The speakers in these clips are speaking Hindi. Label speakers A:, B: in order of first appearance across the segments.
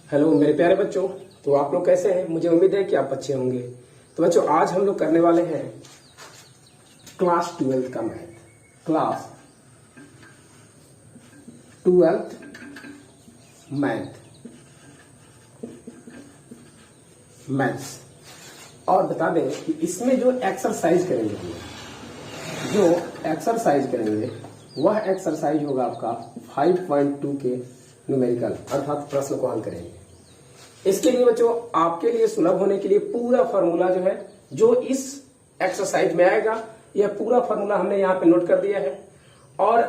A: हेलो मेरे प्यारे बच्चों। तो आप लोग कैसे हैं? मुझे उम्मीद है कि आप अच्छे होंगे। तो बच्चों आज हम लोग करने वाले हैं क्लास 12th का मैथ। Class 12th maths. और बता दें कि इसमें जो एक्सरसाइज करेंगे वह एक्सरसाइज होगा आपका 5.2 के न्यूमेरिकल अर्थात प्रश्न को हल करेंगे। इसके लिए बच्चों आपके लिए सुलभ होने के लिए पूरा फॉर्मूला जो है जो इस एक्सरसाइज में आएगा, यह पूरा फॉर्मूला हमने यहाँ पे नोट कर दिया है। और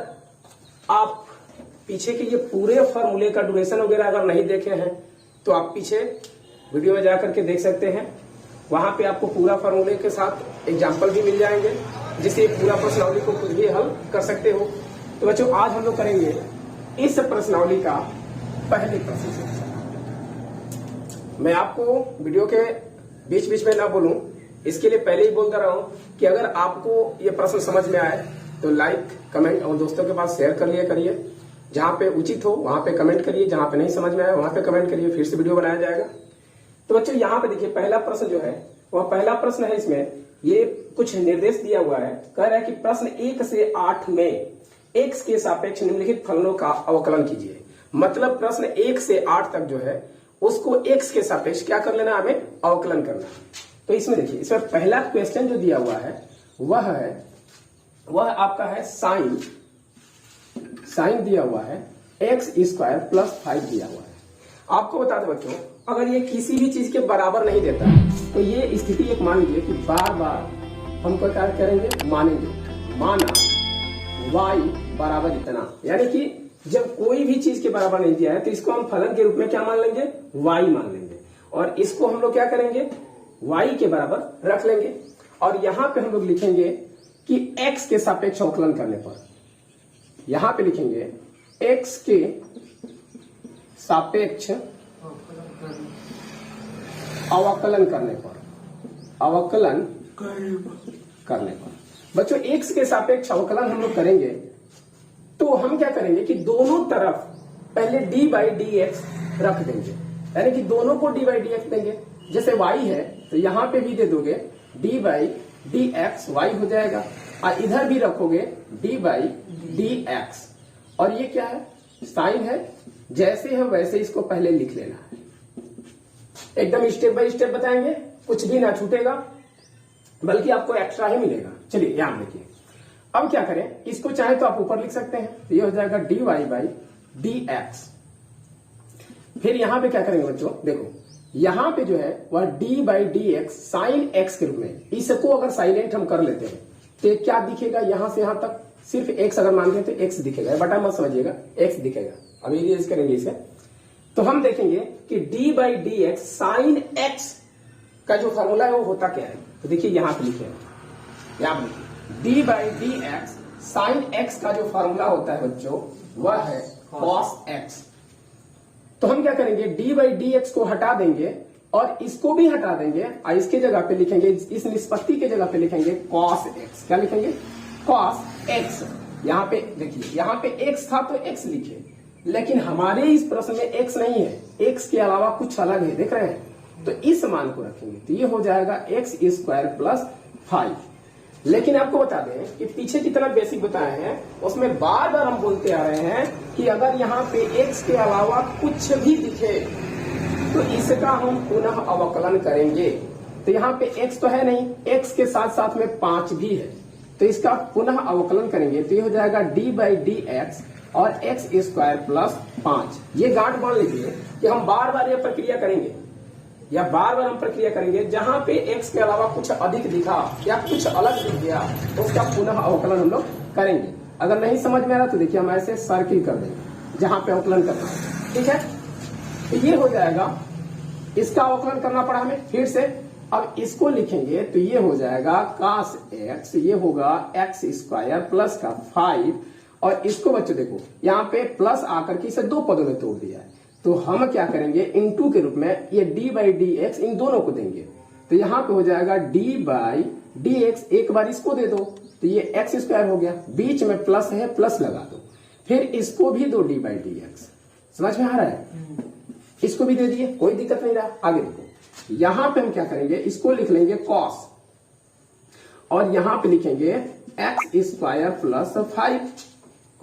A: आप पीछे के ये पूरे फॉर्मूले का ड्यूरेशन वगैरह अगर नहीं देखे हैं तो आप पीछे वीडियो में जाकर के देख सकते हैं। वहां पे आपको पूरा फॉर्मूले के साथ एग्जाम्पल भी मिल जाएंगे जिससे पूरा प्रश्नावली को खुद भी हल कर सकते हो। तो बच्चों आज हम लोग करेंगे इस प्रश्नावली का पहले प्रश्न से। मैं आपको वीडियो के बीच बीच में ना बोलूं, इसके लिए पहले ही बोलता रहा हूं कि अगर आपको ये प्रश्न समझ में आए तो लाइक कमेंट और दोस्तों के पास शेयर कर लिया करिए। जहां पे उचित हो वहां पे कमेंट करिए, जहां पे नहीं समझ में आए वहां पे कमेंट करिए, फिर से वीडियो बनाया जाएगा। तो बच्चों यहाँ पे देखिए पहला प्रश्न जो है वह पहला प्रश्न है। इसमें ये कुछ निर्देश दिया हुआ है। कह रहा है कि प्रश्न 1 से 8 में x के सापेक्ष निम्नलिखित फलनों का अवकलन कीजिए। मतलब प्रश्न 1 से 8 तक जो है उसको x के सापेक्ष क्या कर लेना, हमें अवकलन करना। तो इसमें देखिए इसमें पहला क्वेश्चन जो दिया हुआ है वह आपका है साइन दिया हुआ है x² + 5 दिया हुआ है। आपको बता दें बच्चों, अगर ये किसी भी चीज के बराबर नहीं देता है तो ये स्थिति एक मान लीजिए कि बार बार हम क्या करेंगे, माना y बराबर इतना, यानी कि जब कोई भी चीज के बराबर नहीं दिया है तो इसको हम फलन के रूप में क्या मान लेंगे, y मान लेंगे। और इसको हम लोग क्या करेंगे, y के बराबर रख लेंगे। और यहां पे हम लोग लिखेंगे कि x के सापेक्ष अवकलन करने पर, यहां पे लिखेंगे x के सापेक्ष अवकलन करने पर बच्चों x के सापेक्ष अवकलन हम लोग करेंगे तो हम क्या करेंगे कि दोनों तरफ पहले d/dx रख देंगे, यानी कि दोनों को d/dx देंगे। जैसे y है तो यहां पे भी दे दोगे d/dx, y हो जाएगा, और इधर भी रखोगे d/dx। और ये क्या है, साइन है, जैसे है वैसे इसको पहले लिख लेना है। एकदम स्टेप बाय स्टेप बताएंगे, कुछ भी ना छूटेगा बल्कि आपको एक्स्ट्रा ही मिलेगा। चलिए यहां देखिए, अब क्या करें, इसको चाहे तो आप ऊपर लिख सकते हैं, तो ये हो जाएगा dy/dx। फिर यहां पे क्या करेंगे बच्चों, देखो यहां पे जो है वह d/dx साइन x के रूप में, इसको अगर साइलेंट हम कर लेते हैं तो क्या दिखेगा, यहां से यहां तक सिर्फ x अगर मान लेते हैं तो x दिखेगा, बटा मत समझिएगा, x दिखेगा। अब इरेज करेंगे इसे तो हम देखेंगे कि d/dx साइन x का जो फॉर्मूला है वो होता क्या है। तो देखिए यहां पे लिखे, यहां देखिए d/dx साइन x का जो फॉर्मूला होता है बच्चों वह है cos x। तो हम क्या करेंगे, d/dx को हटा देंगे और इसको भी हटा देंगे, और इसके जगह पे लिखेंगे, इस निष्पत्ति के जगह पे लिखेंगे cos x। क्या लिखेंगे, cos x। यहाँ पे देखिए, यहाँ पे x था तो x लिखे, लेकिन हमारे इस प्रश्न में x नहीं है, x के अलावा कुछ अलग है, देख रहे हैं। तो इस मान को रखेंगे तो ये हो जाएगा x² + 5। लेकिन आपको बता दें कि पीछे जितना बेसिक बताए हैं उसमें बार बार हम बोलते आ रहे हैं कि अगर यहाँ पे x के अलावा कुछ भी दिखे तो इसका हम पुनः अवकलन करेंगे। तो यहाँ पे x तो है नहीं, x के साथ साथ में 5 भी है, तो इसका पुनः अवकलन करेंगे तो ये हो जाएगा d/dx और x² + 5। ये गांठ बांध लीजिए कि हम बार बार यह प्रक्रिया करेंगे, या बार बार हम प्रक्रिया करेंगे जहां पे x के अलावा कुछ अधिक दिखा या कुछ अलग दिख गया तो उसका पुनः अवकलन हम लोग करेंगे। अगर नहीं समझ में आ रहा तो देखिए हम ऐसे सर्किल कर देंगे जहां पे अवकलन करना है, ठीक है। तो ये हो जाएगा, इसका अवकलन करना पड़ा हमें फिर से। अब इसको लिखेंगे तो ये हो जाएगा cos x, ये होगा x² + 5। और इसको बच्चों देखो यहाँ पे प्लस आकर के इसे दो पदों में तोड़ दिया है, तो हम क्या करेंगे, इनटू के रूप में ये d/dx इन दोनों को देंगे। तो यहाँ पे हो जाएगा d/dx, एक बार इसको दे दो तो ये x² हो गया, बीच में प्लस है, प्लस लगा दो, फिर इसको भी दो d/dx। समझ में आ रहा है। इसको भी दे दिए, कोई दिक्कत नहीं रहा। आगे देखो, यहां पे हम क्या करेंगे, इसको लिख लेंगे कॉस और यहां पे लिखेंगे एक्स स्क्वायर प्लस 5।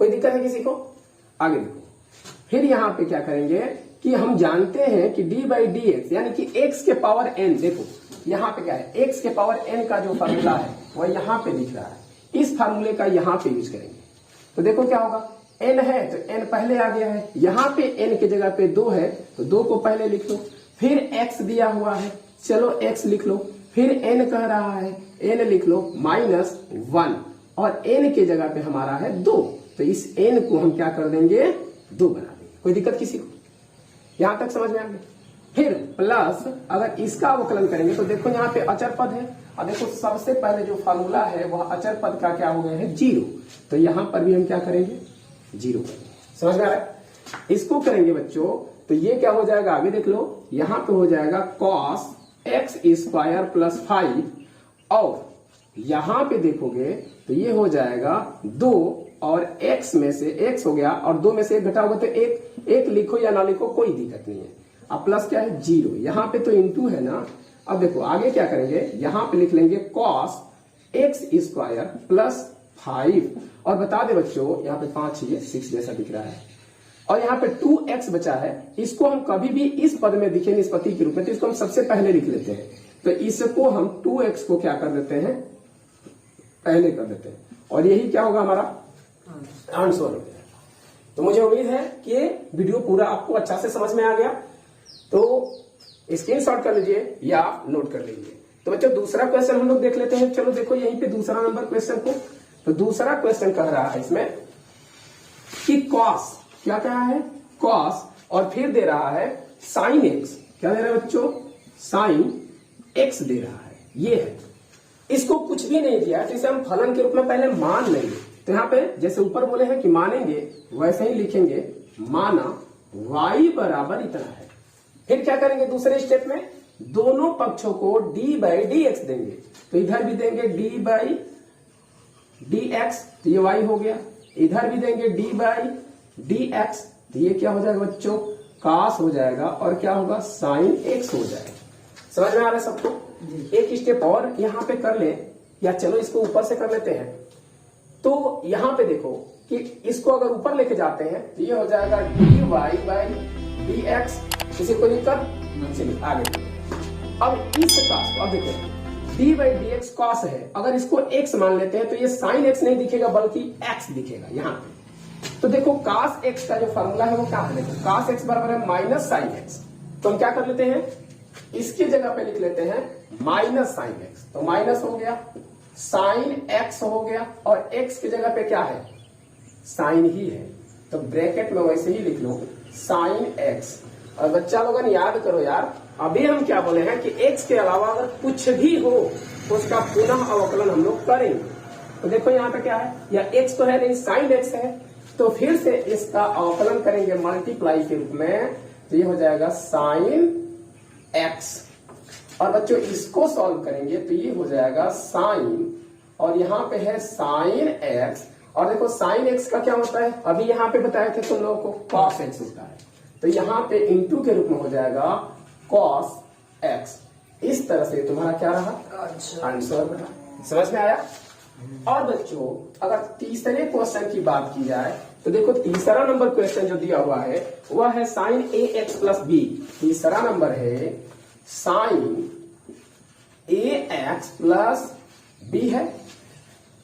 A: कोई दिक्कत है किसी को? आगे देखो, फिर यहां पे क्या करेंगे कि हम जानते हैं कि डी बाई डी एक्स यानी कि एक्स के पावर एन, देखो यहां पे क्या है, एक्स के पावर एन का जो फॉर्मूला है वह यहां पे दिख रहा है, इस फार्मूले का यहां पे यूज करेंगे। तो देखो क्या होगा, n है तो n पहले आ गया है, यहां पे n की जगह पे 2 है तो 2 को पहले लिख लो, फिर x दिया हुआ है, चलो x लिख लो, फिर n कह रहा है n लिख लो -1 और n की जगह पे हमारा है 2, तो इस n को हम क्या कर देंगे 2 बना देंगे। कोई दिक्कत किसी को? यहां तक समझ में आ गया। फिर प्लस अगर इसका अवकलन करेंगे तो देखो यहाँ पे अचर पद है और देखो सबसे पहले जो फार्मूला है वह अचर पद का क्या हो गया है 0, तो यहां पर भी हम क्या करेंगे 0 करेंगे। समझ में आ रहा है? इसको करेंगे बच्चों तो ये क्या हो जाएगा, आगे देख लो, यहां पे हो जाएगा cos x स्क्वायर प्लस 5 और यहां पे देखोगे तो ये हो जाएगा 2 और x में से x हो गया और 2 में से 1 घटा होगा तो 1 लिखो या ना लिखो कोई दिक्कत नहीं है। अब प्लस क्या है 0, यहां पे तो इंटू है ना। अब देखो आगे क्या करेंगे, यहां पे लिख लेंगे cos x स्क्वायर प्लस 5 और बता दे बच्चों यहाँ पे 5 ही है, 6 जैसा दिख रहा है और यहाँ पे 2x बचा है, इसको हम कभी भी इस पद में दिखे निष्पत्ति के रूप में तो इसको हम सबसे पहले लिख लेते हैं, तो इसको हम 2x को क्या कर देते हैं पहले कर देते हैं और यही क्या होगा हमारा आंसर हो गया। तो मुझे उम्मीद है कि ये वीडियो पूरा आपको अच्छा से समझ में आ गया, तो स्क्रीनशॉट कर लीजिए या नोट कर लीजिए। तो बच्चों दूसरा क्वेश्चन हम लोग देख लेते हैं। चलो देखो यहीं पे दूसरा नंबर क्वेश्चन को, तो दूसरा क्वेश्चन कह रहा है इसमें कि कॉस, क्या कहा है कॉस और फिर दे रहा है साइन एक्स, क्या दे रहा है बच्चों साइन एक्स दे रहा है, ये है। इसको कुछ भी नहीं दिया तो इसे हम फलन के रूप में पहले मान लेंगे। तो यहाँ पे जैसे ऊपर बोले हैं कि मानेंगे वैसे ही लिखेंगे माना y बराबर इतना है। फिर क्या करेंगे दूसरे स्टेप में, दोनों पक्षों को d बाई डी एक्स देंगे, तो इधर भी देंगे d बाई डी एक्स तो ये y हो गया, इधर भी देंगे d बाई डी एक्स तो ये क्या हो जाएगा बच्चों cos हो जाएगा और क्या होगा साइन x हो जाएगा। समझ में आ रहा है सबको? एक स्टेप और यहाँ पे कर ले या चलो इसको ऊपर से कर लेते हैं। तो यहाँ पे देखो कि इसको अगर ऊपर लेके जाते हैं तो ये हो जाएगा dy बाई डी एक्स, किसी को दिक्कत? चलिए आगे। अब इस cos, अब देखो d by d x cos है, अगर इसको x मान लेते हैं तो ये साइन x नहीं दिखेगा बल्कि x दिखेगा यहाँ पे। तो देखो cos x का जो फॉर्मूला है वो क्या है, cos x बराबर है माइनस साइन x, तो हम क्या कर लेते हैं इसके जगह पे लिख लेते हैं माइनस साइन x, तो माइनस हो गया साइन x हो गया और x की जगह पे क्या है साइन ही है, तो ब्रैकेट में वैसे ही लिख लो साइन x। और बच्चा लोगन याद करो यार, अभी हम क्या बोले हैं कि x के अलावा अगर कुछ भी हो तो उसका पुनः अवकलन हम लोग करेंगे। तो देखो यहाँ पे क्या है, या x तो है नहीं साइन x है, तो फिर से इसका अवकलन करेंगे मल्टीप्लाई के रूप में, तो ये हो जाएगा साइन x। और बच्चों इसको सॉल्व करेंगे तो ये हो जाएगा साइन और यहाँ पे है साइन x, और देखो साइन x का क्या होता है अभी यहाँ पे बताए थे तुम लोगों को कॉस x होता है, तो यहाँ पे इंटू के रूप में हो जाएगा कॉस x। इस तरह से तुम्हारा क्या रहा आंसर बना। समझ में आया? और बच्चों अगर तीसरे क्वेश्चन की बात की जाए तो देखो तीसरा नंबर क्वेश्चन जो दिया हुआ है वह है साइन ए एक्स प्लस बी। तीसरा नंबर है साइन ए एक्स प्लस बी है,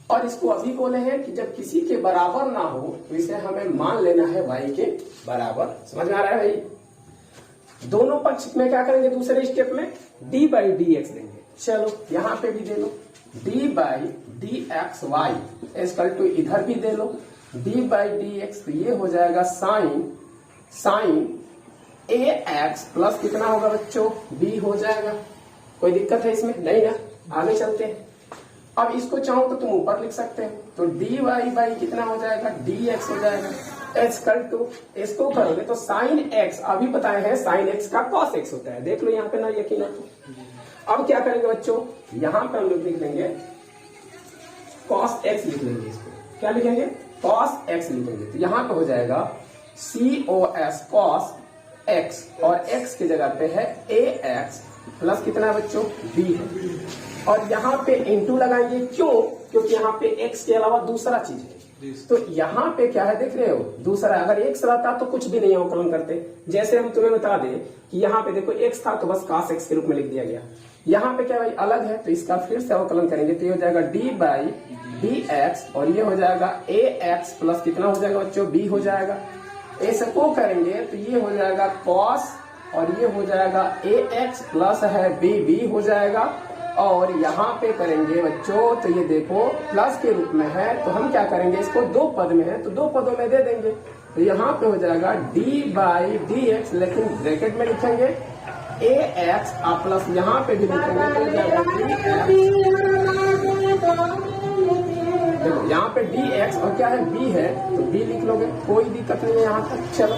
A: और इसको अभी बोले हैं कि जब किसी के बराबर ना हो तो इसे हमें मान लेना है y के बराबर। समझ में आ रहा है भाई? दोनों पक्ष में क्या करेंगे दूसरे स्टेप में d बाई डी एक्स देंगे। चलो यहाँ पे भी दे लो d by d x y equal to इधर भी दे लो d बाई डी एक्स, तो ये हो जाएगा साइन ए एक्स प्लस कितना होगा बच्चों b हो जाएगा। कोई दिक्कत है इसमें? नहीं ना। आगे चलते हैं। अब इसको चाहो तो तुम ऊपर लिख सकते हो, तो डी वाई बाई कितना हो जाएगा डी एक्स हो जाएगा इक्वल टू, इसको करोगे तो साइन एक्स, अभी बताए हैं साइन एक्स का कॉस एक्स होता है, देख लो यहाँ पे ना यकीन हो तो। अब क्या करेंगे बच्चों, यहाँ पे हम लोग लिख लेंगे कॉस एक्स लिख लेंगे, इसको क्या लिखेंगे कॉस एक्स लिखेंगे, तो यहाँ पे हो जाएगा सी ओ एस कॉस एक्स और एक्स की जगह पे है ए एक्स प्लस कितना है बच्चों बी है। और यहाँ पे इंटू लगाएंगे, क्यों? क्योंकि यहाँ पे एक्स के अलावा दूसरा चीज है। तो यहाँ पे क्या है देख रहे हो, दूसरा। अगर एक्स रहता तो कुछ भी नहीं अवकलन करते। जैसे हम तुम्हें बता दें कि यहाँ पे देखो एक्स था तो बस cos x के रूप में लिख दिया गया। यहाँ पे क्या भाई अलग है, तो इसका फिर से अवकलन करेंगे तो ये हो जाएगा डी बाई डी एक्स और ये हो जाएगा ए एक्स प्लस कितना हो जाएगा बच्चों बी हो जाएगा। ऐसे को करेंगे तो ये हो जाएगा cos और ये हो जाएगा ए एक्स प्लस है बी हो जाएगा। और यहाँ पे करेंगे बच्चों तो ये देखो प्लस के रूप में है, तो हम क्या करेंगे इसको दो पद में है तो दो पदों में दे देंगे। तो यहाँ पे हो जाएगा डी बाई डी एक्स, लेकिन ब्रैकेट में लिखेंगे ए एक्स प्लस यहाँ पे भी लिखेंगे तो हो जाएगा डी एक्स। देखो यहाँ पे डी एक्स और क्या है बी है तो बी लिख लोगे, कोई दिक्कत नहीं है यहाँ तक। चलो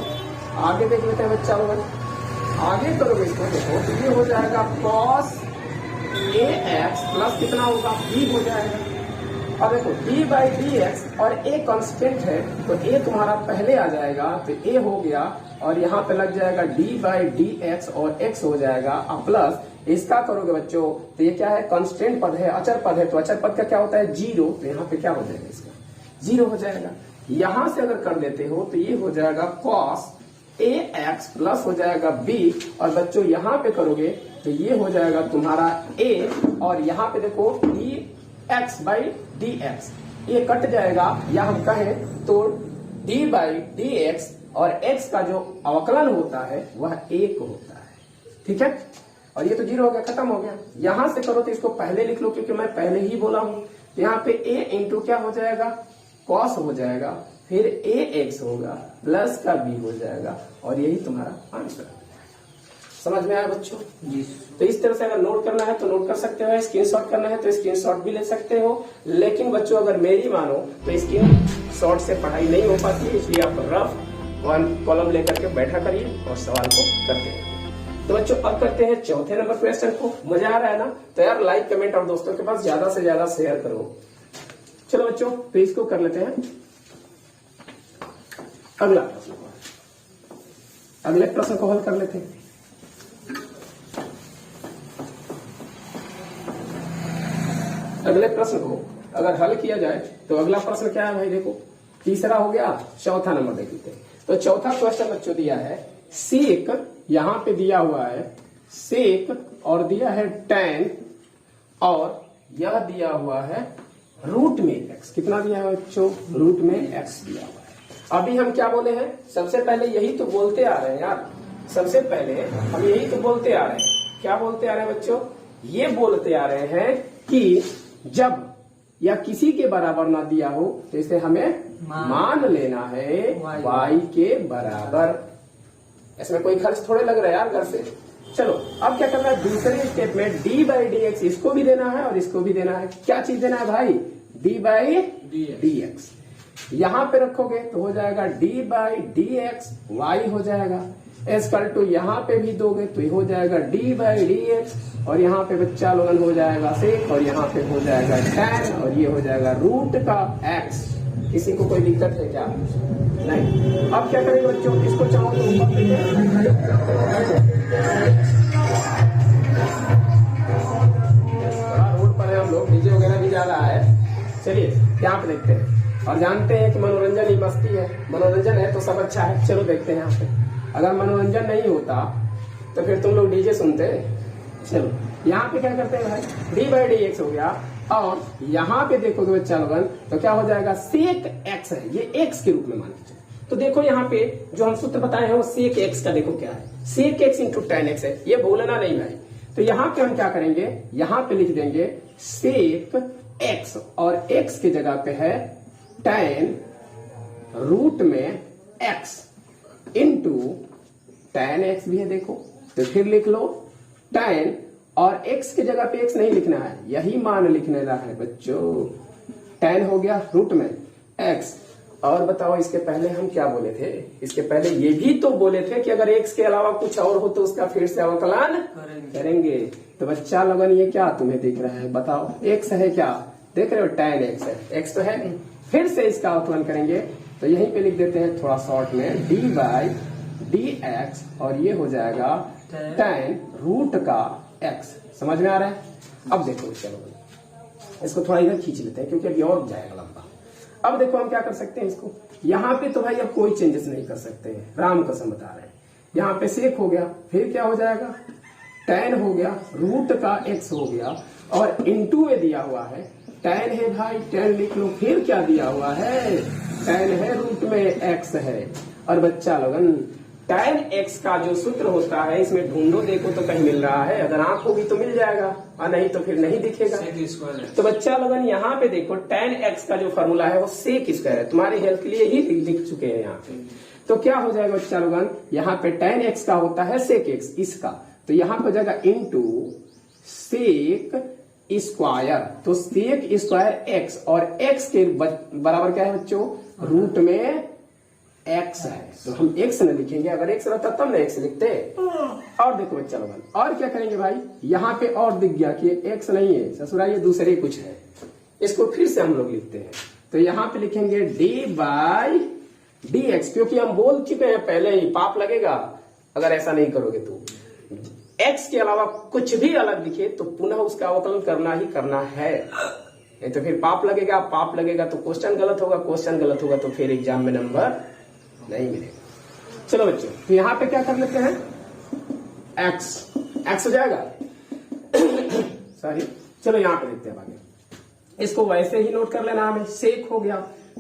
A: आगे देख लेते हैं बच्चा लोग, आगे करोगे इसको देखो तो ये हो जाएगा cos ए एक्स प्लस कितना होगा बी हो जाएगा। अब देखो डी बाई डी एक्स और ए कांस्टेंट है तो ए तुम्हारा पहले आ जाएगा तो ए हो गया और यहाँ पे लग जाएगा डी बाई डी एक्स और एक्स हो जाएगा। अब प्लस इसका करोगे बच्चों तो ये क्या है कांस्टेंट पद है, अचर पद है, तो अचर पद का क्या होता है जीरो, तो यहाँ पे क्या हो जाएगा इसका जीरो हो जाएगा। यहाँ से अगर कर देते हो तो ये हो जाएगा cos ए एक्स प्लस हो जाएगा बी और बच्चों यहाँ पे करोगे तो ये हो जाएगा तुम्हारा ए और यहाँ पे देखो D x by d x ये कट जाएगा, या हम कहें तो डी बाई डी एक्स और एक्स का जो अवकलन होता है वह एक होता है। ठीक है, और ये तो जीरो हो गया, खत्म हो गया। यहां से करो तो इसको पहले लिख लो क्योंकि मैं पहले ही बोला हूं। यहाँ पे ए इंटू क्या हो जाएगा कॉस हो जाएगा, फिर ए एक्स होगा प्लस का बी हो जाएगा और यही तुम्हारा आंसर। समझ में आया बच्चों जी? तो इस तरह से अगर नोट करना है तो नोट कर सकते हो, स्क्रीनशॉट करना है तो स्क्रीनशॉट भी ले सकते हो। लेकिन बच्चों अगर मेरी मानो तो स्क्रीनशॉट से पढ़ाई नहीं हो पाती है, इसलिए आप रफ वन कॉलम लेकर के बैठा करिए और सवाल को करते हैं। तो बच्चों अब करते हैं चौथे नंबर क्वेश्चन को। मजा आ रहा है ना? तो यार लाइक कमेंट और दोस्तों के पास ज्यादा से ज्यादा शेयर करो। चलो बच्चों तो इसको कर लेते हैं। अगला प्रश्न, अगले प्रश्न को हल कर लेते हैं। अगले प्रश्न को अगर हल किया जाए तो अगला प्रश्न क्या है भाई? देखो तीसरा हो गया, चौथा नंबर देख लेते हैं। तो चौथा क्वेश्चन बच्चों दिया है सेक, यहां पे दिया हुआ है सेक और दिया है tan और यह दिया हुआ है रूट में x। कितना दिया है बच्चों? रूट में x दिया हुआ है। अभी हम क्या बोले हैं? सबसे पहले यही तो बोलते आ रहे हैं यार, सबसे पहले हम यही तो बोलते आ रहे हैं। क्या बोलते आ रहे हैं बच्चों? ये बोलते आ रहे हैं कि जब या किसी के बराबर ना दिया हो तो इसे हमें मान लेना है y के बराबर। इसमें कोई खर्च थोड़े लग रहा है यार घर से। चलो अब क्या करना है, दूसरे स्टेप में डी बाई डी एक्स इसको भी देना है और इसको भी देना है। क्या चीज देना है भाई? D by d x. यहां पे रखोगे तो हो जाएगा d by d x y हो जाएगा, एस्कल टू यहाँ पे भी दोगे तो हो जाएगा डी बाई डी एक्स और यहाँ पे बच्चा लोगन हो जाएगा सेक और यहाँ पे हो जाएगा tan और ये हो जाएगा रूट का x। किसी को कोई दिक्कत है क्या? नहीं। अब क्या करेंगे बच्चों? इसको चाहो तो रोड पर है हम लोग, डीजे वगैरह भी जा रहा है। चलिए यहाँ पे देखते हैं और जानते हैं कि मनोरंजन ही मस्ती है, मनोरंजन है तो सब अच्छा है। चलो देखते हैं यहाँ पे। अगर मनोरंजन नहीं होता तो फिर तुम लोग डीजे सुनते। चलो यहाँ पे क्या करते हैं भाई? डी बाई डी एक्स हो गया और यहाँ पे देखोगे बच्चा लोगन तो क्या हो जाएगा सेक एक्स है, ये एक्स के रूप में मान लीजिए। तो देखो यहाँ पे जो हम सूत्र बताए हैं वो सेक एक्स का देखो क्या है, sec x into tan x है, ये भूलना नहीं भाई। तो यहाँ पे हम क्या करेंगे, यहाँ पे लिख देंगे सेक एक्स और एक्स की जगह पे है tan रूट में एक्स इंटू tan एक्स भी है देखो, तो फिर लिख लो tan और x की जगह पे x नहीं लिखना है, यही मान लिखने का है बच्चों। tan हो गया रूट में x। और बताओ इसके पहले हम क्या बोले थे? इसके पहले ये भी तो बोले थे कि अगर x के अलावा कुछ और हो तो उसका फिर से अवकलन करेंगे। तो बच्चा लोगन ये क्या तुम्हें दिख रहा है बताओ? x है क्या? देख रहे हो tan x है, x तो है। फिर से इसका अवकलन करेंगे तो यहीं पे लिख देते हैं थोड़ा शॉर्ट में डी बाई dx और ये हो जाएगा tan रूट का x। समझ में आ रहा है? अब देखो चलो इसको थोड़ा इधर खींच लेते हैं क्योंकि अभी और जाएगा लंबा। अब देखो हम क्या कर सकते हैं इसको, यहाँ पे तो भाई अब कोई चेंजेस नहीं कर सकते हैं, राम कसम बता रहे हैं। यहाँ पे सेक हो गया, फिर क्या हो जाएगा tan हो गया, रूट का x हो गया और इनटू में दिया हुआ है tan है भाई, tan लिख लो। फिर क्या दिया हुआ है, tan है रूट में x है। और बच्चा लोगन tan x का जो सूत्र होता है इसमें ढूंढो, देखो तो कहीं मिल रहा है, अगर आंख होगी तो मिल जाएगा और नहीं तो फिर नहीं दिखेगा। तो बच्चा लोगन यहाँ पे देखो tan x का जो फॉर्मूला है वो सेक स्क्वायर है, तुम्हारी हेल्प के लिए ही लिख चुके हैं यहाँ पे। तो क्या हो जाएगा बच्चा लोगन, यहाँ पे tan x का होता है सेक x इसका, तो यहाँ पे हो जाएगा इनटू सेक स्क्वायर। तो सेक स्क्वायर x और x के बराबर क्या है बच्चों, रूट में x है, तो हम x न लिखेंगे, अगर x रहता तब ना x लिखते। और देखो बच्चा लोगन और क्या करेंगे भाई, यहाँ पे और दिख गया कि x नहीं है ससुरा, ये दूसरे कुछ है, इसको फिर से हम लोग लिखते हैं। तो यहाँ पे लिखेंगे d बाई dx, क्योंकि हम बोल चुके हैं पहले ही पाप लगेगा अगर ऐसा नहीं करोगे तो। x के अलावा कुछ भी अलग दिखे तो पुनः उसका अवकलन करना ही करना है, नहीं तो फिर पाप लगेगा, पाप लगेगा तो क्वेश्चन गलत होगा, क्वेश्चन गलत होगा तो फिर एग्जाम में नंबर नहीं मिलेगा। चलो बच्चों तो यहाँ पे क्या कर लेते हैं, x हो जाएगा सॉरी, चलो यहाँ पे लिखते हैं आगे, इसको वैसे ही नोट कर लेना हमें। सेक हो गया,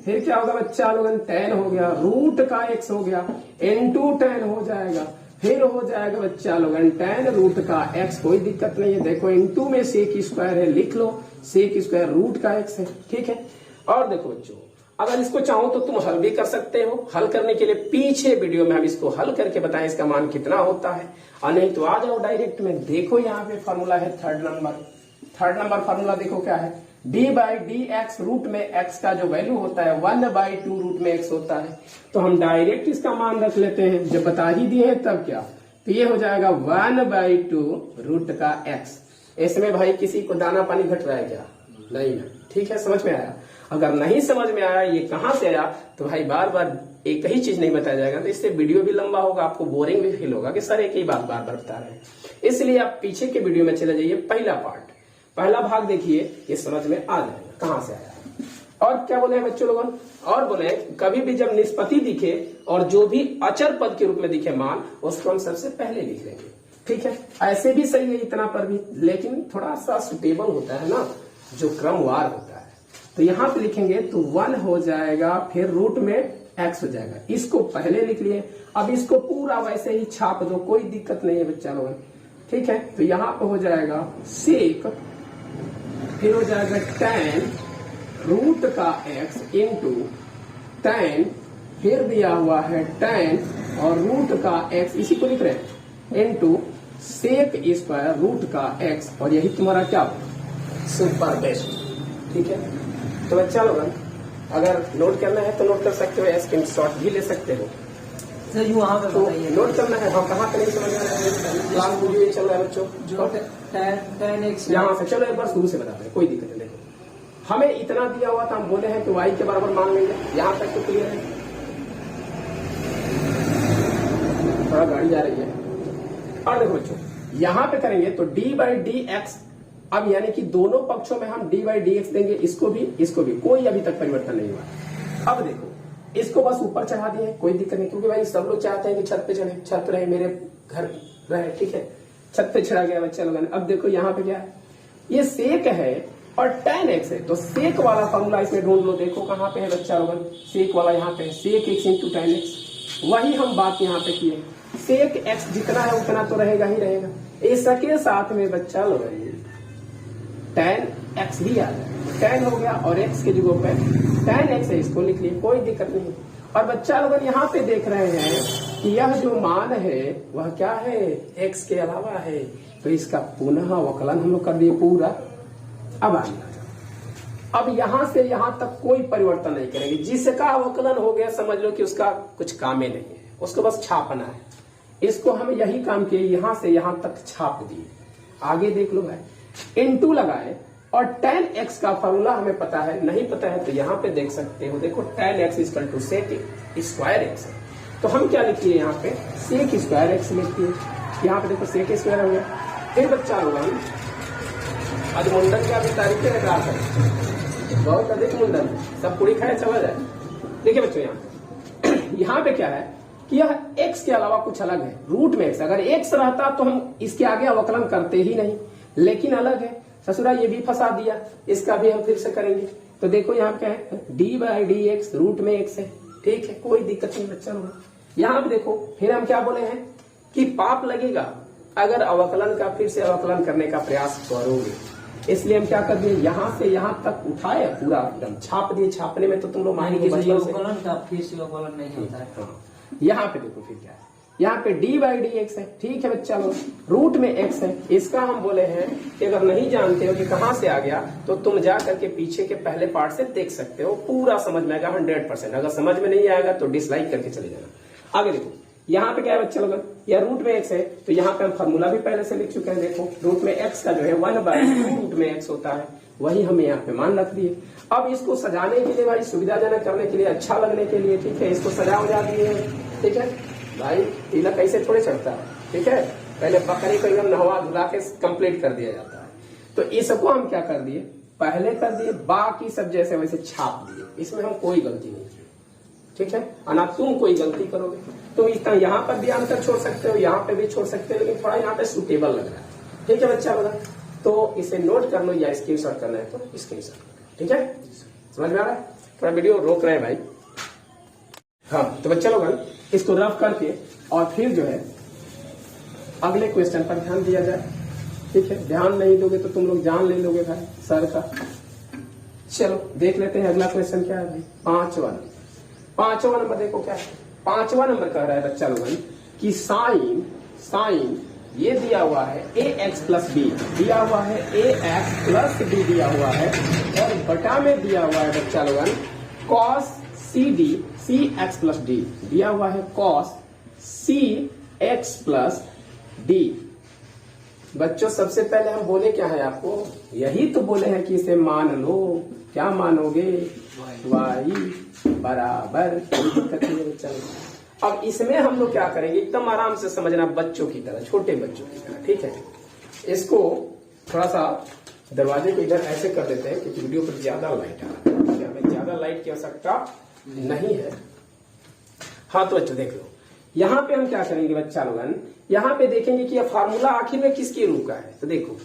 A: फिर क्या होगा बच्चा लोगन tan हो गया, रूट का x हो गया, इनटू tan हो जाएगा, फिर हो जाएगा बच्चा लोगन tan रूट का x, कोई दिक्कत नहीं है, देखो इनटू में सेक स्क्वायर है, लिख लो सेक स्क्वायर रूट का x है, ठीक है। और देखो बच्चों अगर इसको चाहो तो तुम हल भी कर सकते हो, हल करने के लिए पीछे वीडियो में हम इसको हल करके बताएं इसका मान कितना होता है, और नहीं तो आ जाओ डायरेक्ट में। देखो यहाँ पे फॉर्मूला है थर्ड नंबर फॉर्मूला देखो क्या है, d by d x, root में x का जो वैल्यू होता है 1/2 रूट में x होता है, तो हम डायरेक्ट इसका मान रख लेते हैं, जब बता ही दिए हैं तब क्या, तो ये हो जाएगा 1/2 रूट का x। इसमें भाई किसी को दाना पानी घट रहा है क्या, नहीं ना, ठीक है, समझ में आया। अगर नहीं समझ में आया ये कहां से आया तो भाई बार बार एक ही चीज नहीं बताया जाएगा, तो इससे वीडियो भी लंबा होगा, आपको बोरिंग भी फील होगा कि सर एक ही बात बार बार बता रहे हैं। इसलिए आप पीछे के वीडियो में चले जाइए, पहला भाग देखिए, ये समझ में आ जाएगा कहां से आया। और क्या बोले बच्चों लोगों, और बोले कभी भी जब निष्पत्ति दिखे और जो भी अचर पद के रूप में दिखे मान, उसको हम सबसे पहले लिख लेंगे, ठीक है। ऐसे भी सही है इतना पर भी, लेकिन थोड़ा सा सुटेबल होता है ना, जो क्रमवार होता है। तो यहाँ पे लिखेंगे तो 1 हो जाएगा, फिर रूट में x हो जाएगा, इसको पहले लिख लिए। अब इसको पूरा वैसे ही छाप दो, कोई दिक्कत नहीं है बच्चा लोग, ठीक है। तो यहाँ पे हो जाएगा सेक, फिर हो जाएगा tan रूट का x इंटू tan, फिर दिया हुआ है tan और रूट का x, इसी को लिख रहे हैं, इंटू सेक स्क्वायर रूट का x, और यही तुम्हारा क्या सुपर बेस्ट, ठीक है। तो बच्चा लोग अगर नोट करना है तो नोट कर सकते हो, स्क्रीनशॉट भी ले सकते हो
B: सर। वहाँ पे
A: तो नोट करना है, हम कहाँ पे नहीं समझ रहे हैं, क्लास वीडियो चल रहा है बच्चों,
B: tan x
A: यहाँ से चलो एक बार शुरू से बताते हैं, कोई दिक्कत नहीं। देखो हमें इतना दिया हुआ था, हम बोले हैं कि y के बराबर मान लेंगे, यहाँ तक तो क्लियर है। थोड़ा गाड़ी जा रही है। और देखो बच्चों यहाँ पे करेंगे तो d बाई डी एक्स, अब यानी कि दोनों पक्षों में हम d बाई डी एक्स देंगे, इसको भी, कोई अभी तक परिवर्तन नहीं हुआ। अब देखो इसको बस ऊपर चढ़ा दिए, कोई दिक्कत नहीं, क्योंकि भाई सब लोग चाहते हैं कि छत पे चढ़े, छत रहे मेरे घर रहे, ठीक है। छत पे चढ़ा गया बच्चा लोगों ने। अब देखो यहाँ पे क्या है, ये सेक है और tan x है, तो सेक वाला फॉर्मूला इसमें ढूंढ लो, देखो कहाँ पे है बच्चा लोगन, सेक वाला यहाँ पे, सेक x इंटू tan x, वही हम बात यहाँ पे किए। सेक x जितना है उतना तो रहेगा ही रहेगा, इसके साथ में बच्चा लोगन tan x भी आ जाए, tan हो गया और x के जगह पे tan x है, इसको लिख लिए, कोई दिक्कत नहीं। और बच्चा लोग यहाँ पे देख रहे हैं कि यह जो मान है वह क्या है, x के अलावा है, तो इसका पुनः अवकलन हम लोग कर दिए पूरा। अब आइए, अब यहां से यहां तक कोई परिवर्तन नहीं करेंगे, जिसका अवकलन हो गया समझ लो कि उसका कुछ काम ही नहीं है, उसको बस छापना है। इसको हम यही काम किए, यहां से यहां तक छाप दिए। आगे देख लो भाई, इनटू लगाए और tan x का फॉर्मूला हमें पता है, नहीं पता है तो यहाँ पे देख सकते हो, देखो tan x equal to sec square x है। तो हम क्या लिखिए यहाँ पे सेक स्क्वायर एक्स लिखिए। यहाँ पे देखो सेक स्क्वायर हो गया। फिर बच्चा होगा आज मुंडन का भी तारीख है रात है, बहुत अधिक मुंडन, सब पूरी खाए चला जाए। देखिए बच्चों यहाँ पे क्या है कि यह x के अलावा कुछ अलग है, रूट में x। अगर x रहता तो हम इसके आगे अवकलन करते ही नहीं, लेकिन अलग है। ससुरा ये भी फंसा दिया, इसका भी हम फिर से करेंगे। तो देखो यहाँ क्या है d by d x, root में x है, ठीक है, कोई दिक्कत नहीं बच्चा होगा। यहाँ पे देखो फिर हम क्या बोले हैं कि पाप लगेगा अगर अवकलन का फिर से अवकलन करने का प्रयास करोगे, इसलिए हम क्या कर दिए यहाँ से यहाँ तक उठाए पूरा एकदम छाप दिए। छापने में तो तुम लोग मानेंगे
B: अवकलन का फिर से अवकलन नहीं होता है।
A: हाँ। यहाँ पे देखो फिर क्या है, यहाँ पे डी बाई डी एक्स है, ठीक है बच्चा लोग, रूट में x है। इसका हम बोले हैं कि अगर नहीं जानते हो कि कहाँ से आ गया तो तुम जा करके पीछे के पहले पार्ट से देख सकते हो, पूरा समझ में आएगा 100%। अगर समझ में नहीं आएगा तो डिसलाइक करके चले जाना। आगे देखो यहाँ पे क्या है बच्चा लोग, यह रूट में x है, तो यहाँ पे हम फॉर्मूला भी पहले से लिख चुके हैं। देखो रूट में x का जो है 1/2 रूट में x होता है, वही हमें यहाँ पे मान रख दिए। अब इसको सजाने के लिए भाई, सुविधाजनक करने के लिए, अच्छा लगने के लिए, ठीक है, इसको सजा हो जाती है, ठीक है भाई। तिलक कैसे थोड़े चढ़ता है, ठीक है, पहले बकरी को एकदम नहवा धुला के कंप्लीट कर दिया जाता है। तो इसको हम क्या कर दिए, पहले कर दिए, बाकी सब जैसे वैसे छाप दिए, इसमें हम कोई गलती नहीं की, ठीक है। ना तुम कोई गलती करोगे, तुम इतना यहाँ पर भी अंतर छोड़ सकते हो, यहाँ पे भी छोड़ सकते हो, लेकिन थोड़ा यहाँ पे सुटेबल लग रहा है, ठीक है बच्चा बता। तो इसे नोट कर लो या स्क्रीनशॉट करना है तो स्क्रीनशॉट कर लो, ठीक है। समझ में आ रहा है, थोड़ा वीडियो रोक रहे हैं भाई। हाँ तो बच्चा लोग इसको रफ करके और फिर जो है अगले क्वेश्चन पर ध्यान दिया जाए, ठीक है। ध्यान नहीं दोगे तो तुम लोग जान ले लोगे भाई सर का। चलो देख लेते हैं अगला क्वेश्चन क्या है भाई। पांचवा नंबर देखो क्या है। पांचवा नंबर कह रहा है बच्चा लोगन कि साइन ये दिया हुआ है ax प्लस बी, दिया हुआ है ax प्लस बी दिया हुआ है, और बटा में दिया हुआ है बच्चा लोगन cos cx प्लस डी, दिया हुआ है cos cx प्लस डी। बच्चों सबसे पहले हम बोले क्या है आपको, यही तो बोले हैं कि इसे मान लो। क्या मानोगे, y बराबर, कोई दिक्कत नहीं है बच्चा। अब इसमें हम लोग क्या करेंगे, एकदम आराम से समझना, बच्चों की तरह, छोटे बच्चों की तरह, ठीक है। इसको थोड़ा सा दरवाजे को इधर ऐसे कर देते हैं क्योंकि वीडियो पर ज्यादा लाइट आ रहा है, हमें ज्यादा लाइट की आवश्यकता नहीं है। हाँ तो बच्चों देख लो, यहाँ पे हम क्या करेंगे बच्चा लोगन, यहाँ पे देखेंगे कि यह फार्मूला आखिर में किसके रूप का है। तो देखो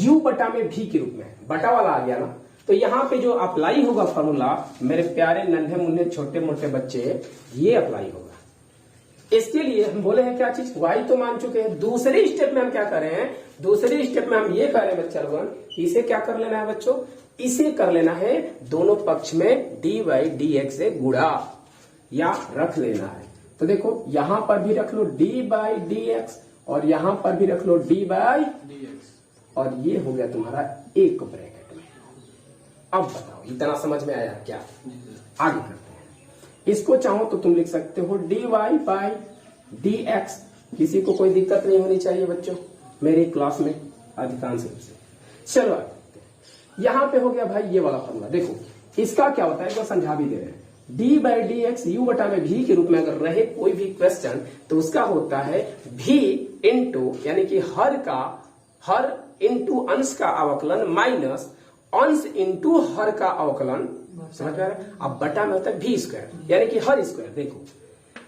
A: u बटा में v के रूप में है, बटा वाला आ गया ना, तो यहाँ पे जो अप्लाई होगा फार्मूला, मेरे प्यारे नन्हे मुन्ने छोटे मोटे बच्चे, ये अप्लाई होगा। इसके लिए हम बोले हैं क्या चीज, y तो मान चुके हैं। दूसरे स्टेप में हम क्या कर रहे हैं, दूसरे स्टेप में हम ये कर रहे हैं बच्चा लोगन, इसे क्या कर लेना है बच्चों, इसे कर लेना है दोनों पक्ष में dy dx से गुणा या रख लेना है। तो देखो यहां पर भी रख लो dy dx और यहां पर भी रख लो dy dx, और ये हो गया तुम्हारा एक ब्रैकेट में। अब बताओ इतना समझ में आया क्या, आगे करते हैं। इसको चाहो तो तुम लिख सकते हो dy बाई dx, किसी को कोई दिक्कत नहीं होनी चाहिए बच्चों मेरी क्लास में अधिकांश रूप से। चलो आगे, यहां पे हो गया भाई ये वाला फॉर्मूला। देखो इसका क्या होता है, तो समझा भी दे रहे हैं, D by d x you बटा में भी के रूप में अगर रहे कोई भी क्वेश्चन, तो उसका होता है भी इंटू, यानी कि हर इंटू अंश का अवकलन माइनस अंश इंटू हर का अवकलन, समझ में आ रहा है। अब बटा में होता है भी स्क्वायर, यानी कि हर स्क्वायर। देखो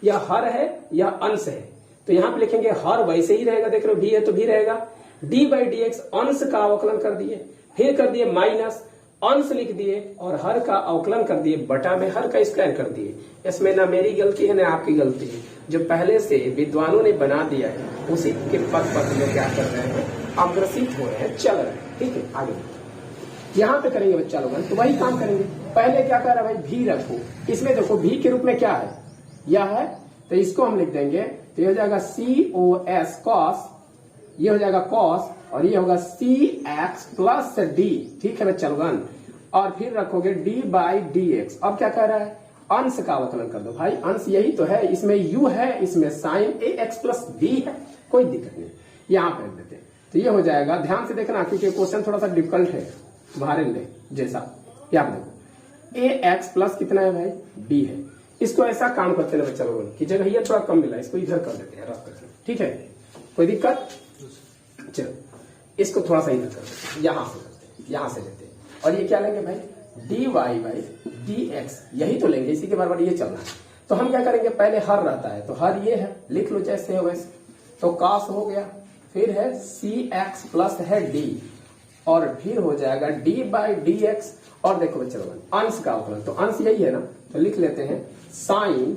A: यह हर है यह अंश है, तो यहां पे लिखेंगे हर वैसे ही रहेगा, देख लो भी है तो भी रहेगा। डी बाई डी एक्स अंश का अवकलन कर दिए, फिर कर दिए माइनस अंश लिख दिए और हर का अवकलन कर दिए, बटा में हर का स्क्वायर कर दिए। इसमें ना मेरी गलती है ना आपकी गलती है, जो पहले से विद्वानों ने बना दिया है उसी के पद पर जो क्या कर रहे हैं, अग्रसित हो रहे हैं, चल रहे हैं, ठीक है। आगे यहाँ पे करेंगे बच्चा लोग, तो वही काम करेंगे। पहले क्या कर रहा है भाई, भी रखो, इसमें देखो भी के रूप में क्या है, यह है, तो इसको हम लिख देंगे, तो ये हो जाएगा cos cos, ये हो जाएगा cos, और ये होगा cx प्लस डी, ठीक है बच्चा लोगन। और फिर रखोगे डी बाई डी एक्स। अब क्या कह रहा है, अंश का अवकलन कर दो भाई, अंश यही तो है, इसमें u है, इसमें साइन ax प्लस b है, कोई दिक्कत नहीं, यहाँ पे रख देते हैं। तो ये हो जाएगा, ध्यान से देखना क्योंकि क्वेश्चन थोड़ा सा डिफिकल्ट है, तुम्हारे लिए जैसा, यहाँ पे देखो ax प्लस कितना है भाई, b है, इसको ऐसा काम करते ना बच्चा लोगों की जगह ये थोड़ा कम मिला, इसको इधर कर देते हैं, रफ करके, ठीक है, कोई दिक्कत? चलो इसको थोड़ा सा इधर कर देते हैं, यहां से करते हैं, यहां से लेते हैं, और ये क्या लेंगे भाई, dy बाई dx, यही तो लेंगे, इसी के बार ये चलना है। तो हम क्या करेंगे, पहले हर रहता है तो हर ये है, लिख लो जैसे है वैसे, तो cos हो गया, फिर है cx प्लस है d, और फिर हो जाएगा d बाई dx, और देखो बच्चे लोग अंश का अवकलन, तो अंश यही है ना, तो लिख लेते हैं sin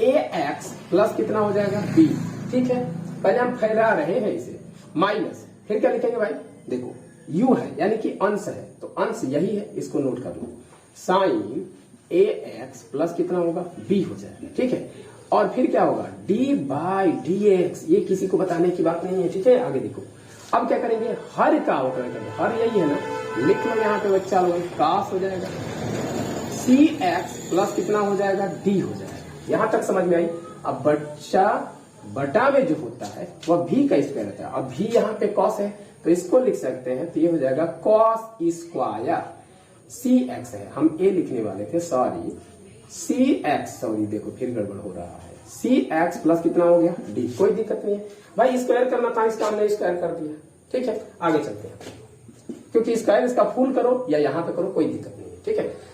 A: ax प्लस कितना हो जाएगा b, ठीक है, पहले हम फैला रहे हैं इसे, माइनस, फिर क्या लिखेंगे भाई, देखो u है यानी कि अंश है, तो अंश यही है, इसको नोट कर लो, sin ax प्लस कितना होगा b हो जाएगा, ठीक है, और फिर क्या होगा d बाई dx, ये किसी को बताने की बात नहीं है, ठीक है, आगे देखो, अब क्या करेंगे, हर का अवकलन करेंगे, हर यही है ना, लिख लो यहाँ पे बच्चा लोग, cos हो जाएगा, cx प्लस कितना हो जाएगा d हो जाएगा, यहां तक समझ में आई। अब बच्चा बटा में जो होता है वह भी का स्क्वायर होता है, अब भी यहाँ पे cos है तो इसको लिख सकते हैं, तो ये हो जाएगा cos स्क्वायर, cx है, हम a लिखने वाले थे, सॉरी cx, सॉरी देखो फिर गड़बड़ हो रहा है, cx प्लस कितना हो गया d, कोई दिक्कत नहीं है भाई, स्क्वायर करना था इसका हमने स्क्वायर कर दिया, ठीक है, आगे चलते हैं, क्योंकि स्क्वायर इसका फुल करो या यहाँ पे करो कोई दिक्कत नहीं है, ठीक है।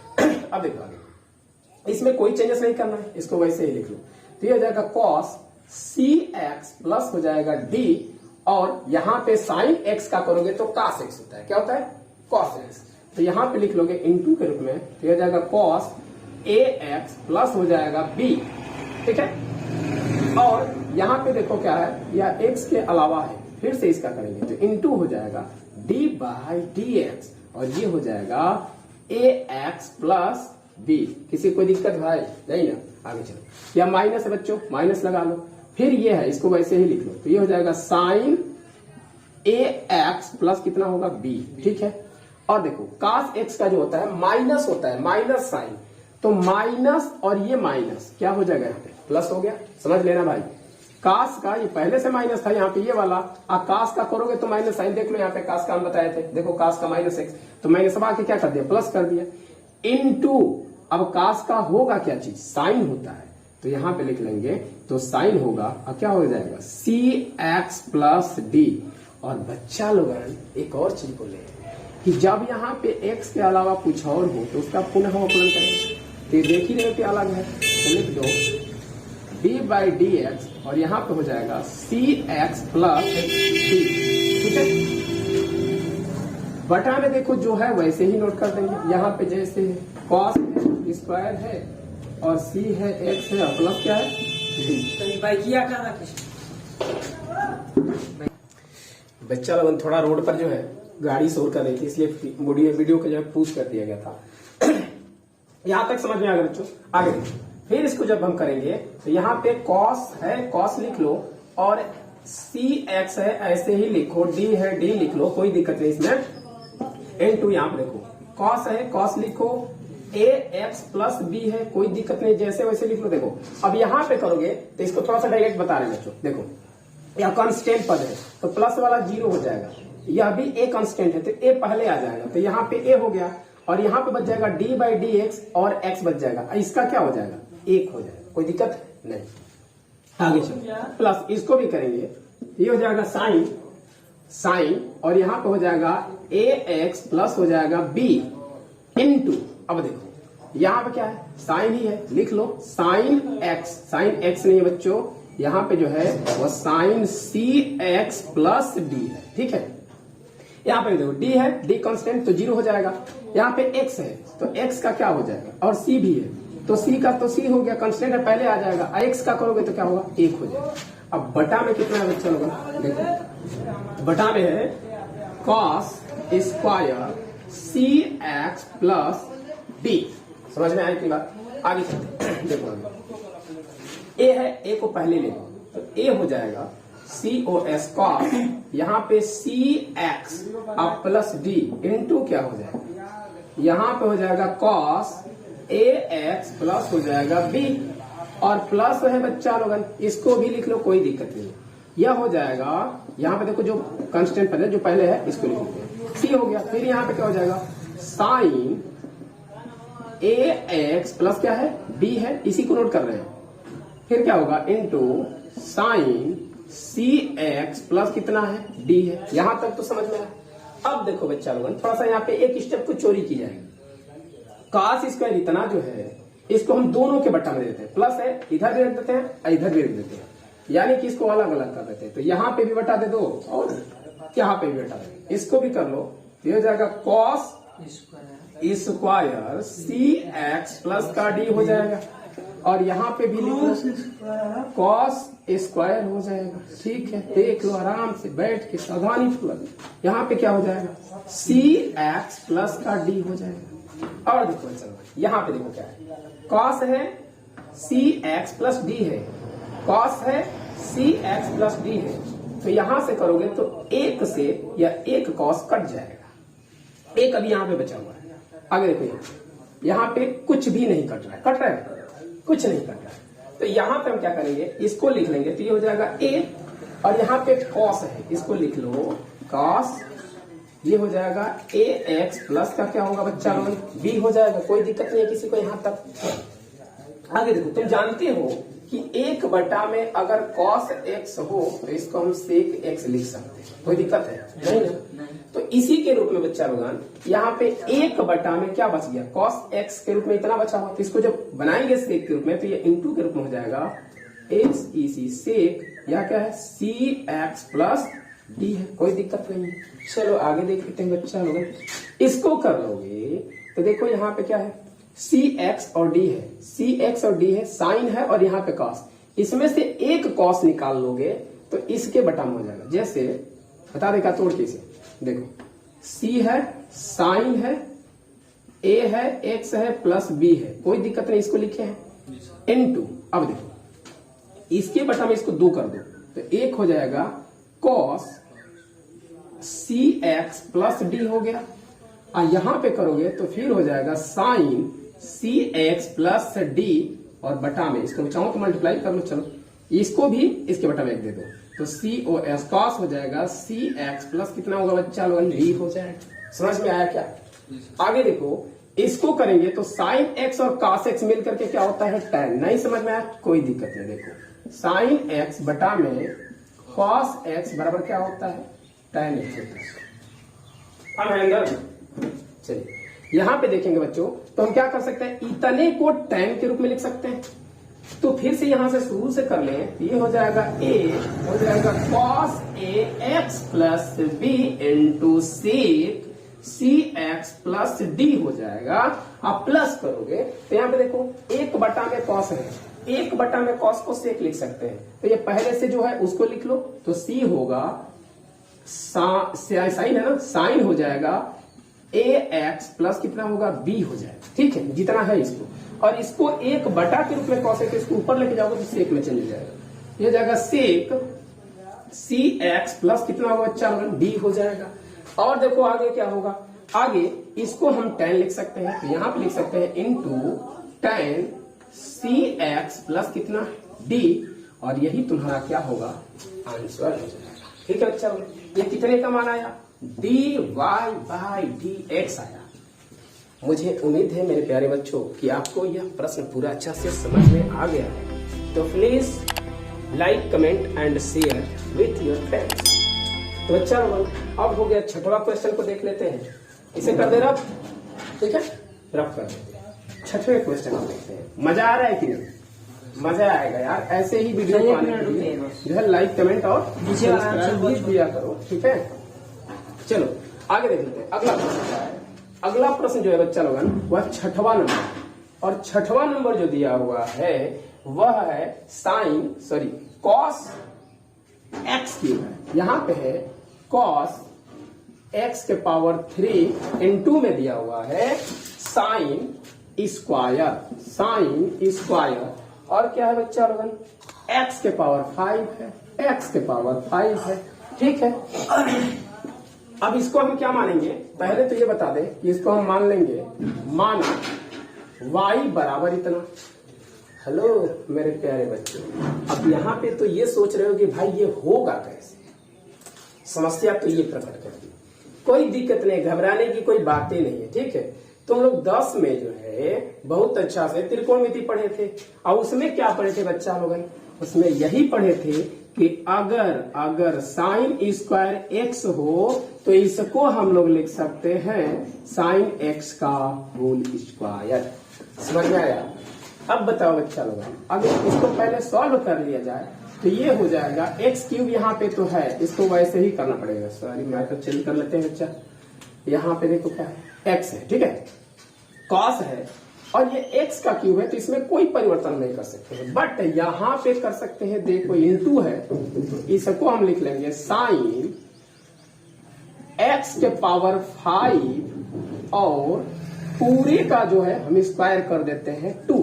A: अब देखो आगे, इसमें कोई चेंजेस नहीं करना है, इसको वैसे ही लिख लो, तो ये हो जाएगा cos cx प्लस हो जाएगा d, और यहाँ पे sin x का करोगे तो cos x होता है, क्या होता है cos x, तो यहाँ पे लिख लोगे इनटू के रूप में, तो ये हो जाएगा cos ax प्लस हो जाएगा b, ठीक है, और यहाँ पे देखो क्या है, या x के अलावा है, फिर से इसका करेंगे तो इनटू हो जाएगा d बाई dx, और ये हो जाएगा ax प्लस b, किसी कोई दिक्कत भाई नहीं ना, आगे चलो, या माइनस है बच्चों, माइनस लगा लो, फिर ये है, इसको वैसे ही लिख लो, तो ये हो जाएगा sin ax प्लस कितना होगा b, ठीक है, और देखो cos x का जो होता है माइनस होता है, माइनस साइन, तो माइनस और ये माइनस क्या हो जाएगा, यहाँ पे प्लस हो गया, समझ लेना भाई, cos का ये पहले से माइनस था, यहाँ पे ये वाला, आप cos का करोगे तो माइनस साइन, देख लो यहाँ पे cos का हम बताए थे, देखो cos का माइनस x, तो मैंने सब आके क्या कर दिया, प्लस कर दिया, इनटू, अब cos का होगा क्या चीज, साइन होता है, तो यहाँ पे लिख लेंगे, तो साइन होगा, अब क्या हो जाएगा cx प्लस d, और बच्चा लोग एक और चीज बोले कि जब यहाँ पे x के अलावा कुछ और हो तो उसका पुनः अवकलन करेंगे, तो देख ही रहे क्या अलग है, तो लिख दो d बाई dx, और यहाँ पे हो जाएगा cx प्लस d, ठीक है, बटा में देखो जो है वैसे ही नोट कर देंगे, यहाँ पे जैसे cos स्क्वायर है और c है x है और प्लस क्या है d,
B: भाई किया क्या था किसी
A: बच्चा लोगन थोड़ा रोड पर जो है गाड़ी शोर कर रही थी, इसलिए वीडियो को जो है पूछ कर दिया गया था। यहां तक समझ में आ गया बच्चों, आगे फिर इसको जब हम करेंगे तो यहाँ पे cos है, cos लिख लो, और cx है ऐसे ही लिखो, d है d लिख लो, कोई दिक्कत नहीं इसमें, n2 यहाँ पे देखो cos है, cos लिखो, ax प्लस b है, कोई दिक्कत नहीं, जैसे वैसे लिख लो। देखो अब यहाँ पे करोगे तो इसको थोड़ा सा डायरेक्ट बता रहे बच्चों, देखो यह कांस्टेंट पद है तो प्लस वाला 0 हो जाएगा, यह भी a कांस्टेंट है तो a पहले आ जाएगा, तो यहाँ पे a हो गया, और यहाँ पे बच जाएगा d बाई dx, और x बच जाएगा, इसका क्या हो जाएगा 1 हो जाएगा, कोई दिक्कत नहीं, आगे चलो, प्लस इसको भी करेंगे, ये हो जाएगा साइन, और यहाँ पे हो जाएगा ax प्लस हो जाएगा b इनटू, अब देखो यहाँ पे क्या है साइन ही है, लिख लो साइन x नहीं है बच्चों, यहाँ पे जो है वो साइन cx प्लस d है, ठीक है, यहाँ पे देखो d है, d कांस्टेंट तो 0 हो जाएगा, यहाँ पे x है तो x का क्या हो जाएगा, और c भी है तो c का तो c हो गया, कांस्टेंट है पहले आ जाएगा, x का करोगे तो क्या होगा 1 हो जाएगा। अब बटा में कितना है बच्चा होगा, देखो बटा में है cos square cx plus d, समझ में आई की बात, आगे चलते देखो a है, a को पहले ले लो, तो a हो जाएगा cos cos, यहाँ पे cx अब प्लस d इनटू क्या हो जाएगा, यहाँ पे हो जाएगा cos ax प्लस हो जाएगा b, और प्लस है बच्चा लोगन, इसको भी लिख लो कोई दिक्कत नहीं, यह हो जाएगा, यहाँ पे देखो जो कांस्टेंट पद है जो पहले है इसको लिख लेते हैं, c हो गया, फिर यहाँ पे क्या हो जाएगा साइन ax प्लस क्या है b है, इसी को नोट कर रहे हैं। फिर क्या होगा इनटू साइन cx प्लस कितना है d है। यहां तक तो समझ में आया। अब देखो बच्चा लोगन थोड़ा सा यहाँ पे एक स्टेप को चोरी की जाएगी। cos स्क्वायर इतना जो है इसको हम दोनों के बट्टा में देते हैं, प्लस है इधर भी रख देते हैं और इधर भी रख देते हैं, यानी कि इसको अलग अलग कर देते हैं। तो यहाँ पे भी बटा दे दो और यहाँ पे भी बटा दे, इसको भी कर लो, तो ये हो जाएगा cos स्क्वायर cx प्लस का d हो जाएगा, और यहाँ पे भी लिखो cos स्क्वायर हो जाएगा। ठीक है, देख लो आराम से बैठ के सावधानी पूर्वक। यहाँ पे क्या हो जाएगा cx प्लस का d हो जाएगा। और देखो चलो यहाँ पे देखो क्या है, cos है cx प्लस d है, cos है cx प्लस d है। तो यहां से करोगे तो एक से या एक cos कट जाएगा, एक अभी यहाँ पे बचा हुआ है। आगे देखो यहाँ पे कुछ भी नहीं कट रहा है, कट रहा है कुछ नहीं कट रहा है। तो यहाँ पे हम क्या करेंगे, इसको लिख लेंगे, तो ये हो जाएगा a, और यहाँ पे cos है, इसको लिख लो cos, ये हो जाएगा ax प्लस का क्या होगा बच्चा लोग b हो जाएगा। कोई दिक्कत नहीं है किसी को यहाँ तक। आगे देखो तुम जानते हो कि एक बटा में अगर cos x हो तो इसको हम sec x लिख सकते हैं, कोई दिक्कत है नहीं ना। तो इसी के रूप में बच्चा लोगन यहाँ पे एक बटा में क्या बच गया, cos x के रूप में इतना बचा हुआ, तो इसको जब बनाएंगे sec के रूप में तो ये इंटू के रूप में हो जाएगा x इसी sec, या क्या है cx प्लस d है, कोई दिक्कत नहीं है। चलो आगे देख लेते हैं बच्चा लोगन, इसको कर लोगे तो देखो यहाँ पे क्या है cx और d है, cx और d है, साइन है और यहाँ पे cos, इसमें से एक cos निकाल लोगे तो इसके बटा में हो जाएगा। जैसे बता देगा तोड़ के इसे, देखो c है, साइन है, a है, x है प्लस b है, कोई दिक्कत नहीं, इसको लिखे हैं इनटू। अब देखो इसके बटा में इसको 2 कर दो तो एक हो जाएगा cos cx प्लस d हो गया, और यहां पे करोगे तो फिर हो जाएगा साइन cx प्लस d, और बटा में इसको चाहो तो मल्टीप्लाई कर लो। चलो इसको भी इसके बटा में एक दे दो तो cos cos हो जाएगा cx प्लस कितना होगा बच्चा लोगन d हो जाएगा। समझ में आया क्या? आगे देखो इसको करेंगे तो साइन x और cos x मिलकर के क्या होता है tan। नहीं समझ में आया, कोई दिक्कत नहीं। देखो साइन x बटा में cos x बराबर क्या होता है tan x होता है। अब हैंगर चलिए यहां पे देखेंगे बच्चों, तो हम क्या कर सकते हैं, इतने को tan के रूप में लिख सकते हैं। तो फिर से यहां से शुरू से कर लें, ये हो जाएगा a हो जाएगा cos ax plus b into sec cx plus d हो जाएगा। आप प्लस करोगे तो यहाँ पे देखो एक बटा में cos है, एक बटा में cos को sec लिख सकते हैं, तो ये पहले से जो है उसको लिख लो, तो c होगा साइन है ना, साइन हो जाएगा ax प्लस कितना होगा b हो जाएगा। ठीक है, जितना है इसको, और इसको एक बटा के रूप में cos है, इसको ऊपर लेके जाओगे तो sec में चेंज हो जाएगा। ये जाएगा sec cx प्लस कितना होगा बच्चा d हो जाएगा। और देखो आगे क्या होगा, आगे इसको हम tan लिख सकते हैं, तो यहां पे लिख सकते हैं इनटू tan cx प्लस कितना d, और यही तुम्हारा क्या होगा आंसर हो जाएगा। ठीक है बच्चा, ये कितने का मान आया dy बाई dx आया। मुझे उम्मीद है मेरे प्यारे बच्चों कि आपको यह प्रश्न पूरा अच्छा से समझ में आ गया है। तो please like comment and share with your friends. तो बच्चा अब हो गया छठवां क्वेश्चन को देख लेते हैं, इसे कर दे रब, ठीक है रब कर देते हैं। छठवें क्वेश्चन को देखते हैं, मजा आ रहा है कि नहीं? मजा आएगा यार, ऐसे ही वीडियो को आने के लिए जो है लाइक कमेंट और सब्सक्राइब दिया करो, ठीक है। चलो आगे देख लेते हैं अगला प्रश्न क्या है। अगला प्रश्न जो है बच्चा लोगन वह छठवां नंबर, और छठवां नंबर जो दिया हुआ है वह है cos x क्यूब है। यहाँ पे है cos x के पावर 3 इंटू में दिया हुआ है साइन स्क्वायर, और क्या है बच्चा लोगन x के पावर 5 है, x के पावर 5 है। ठीक है, अब इसको हम क्या मानेंगे, पहले तो ये बता दें कि इसको हम मान लेंगे, माना y बराबर इतना। हेलो मेरे प्यारे बच्चों, अब यहाँ पे तो ये सोच रहे हो कि भाई ये होगा कैसे, समस्या तो ये प्रकट करती, कोई दिक्कत नहीं, घबराने की कोई बात ही नहीं है। ठीक है, तो हम लोग 10 में जो है बहुत अच्छा से त्रिकोणमिति पढ़े थे, और उसमें क्या पढ़े थे बच्चा लोगन, उसमें यही पढ़े थे कि अगर साइन स्क्वायर एक्स हो तो इसको हम लोग लिख सकते हैं साइन एक्स का होल स्क्वायर। समझ में आया? अब बताओ बच्चा लोग, अगर इसको पहले सॉल्व कर लिया जाए तो ये हो जाएगा एक्स क्यूब, यहाँ पे तो है, इसको वैसे ही करना पड़ेगा। सॉरी मैं तो चेंज कर लेते हैं बच्चा। यहाँ पे देखो क्या है, एक्स है, ठीक है, कॉस है, और ये एक्स का क्यूब है तो इसमें कोई परिवर्तन नहीं कर सकते, बट यहाँ पे कर सकते हैं। देखो इंटू है तो इसको हम लिख लेंगे साइन एक्स के पावर 5 और पूरे का जो है हम स्क्वायर कर देते हैं 2।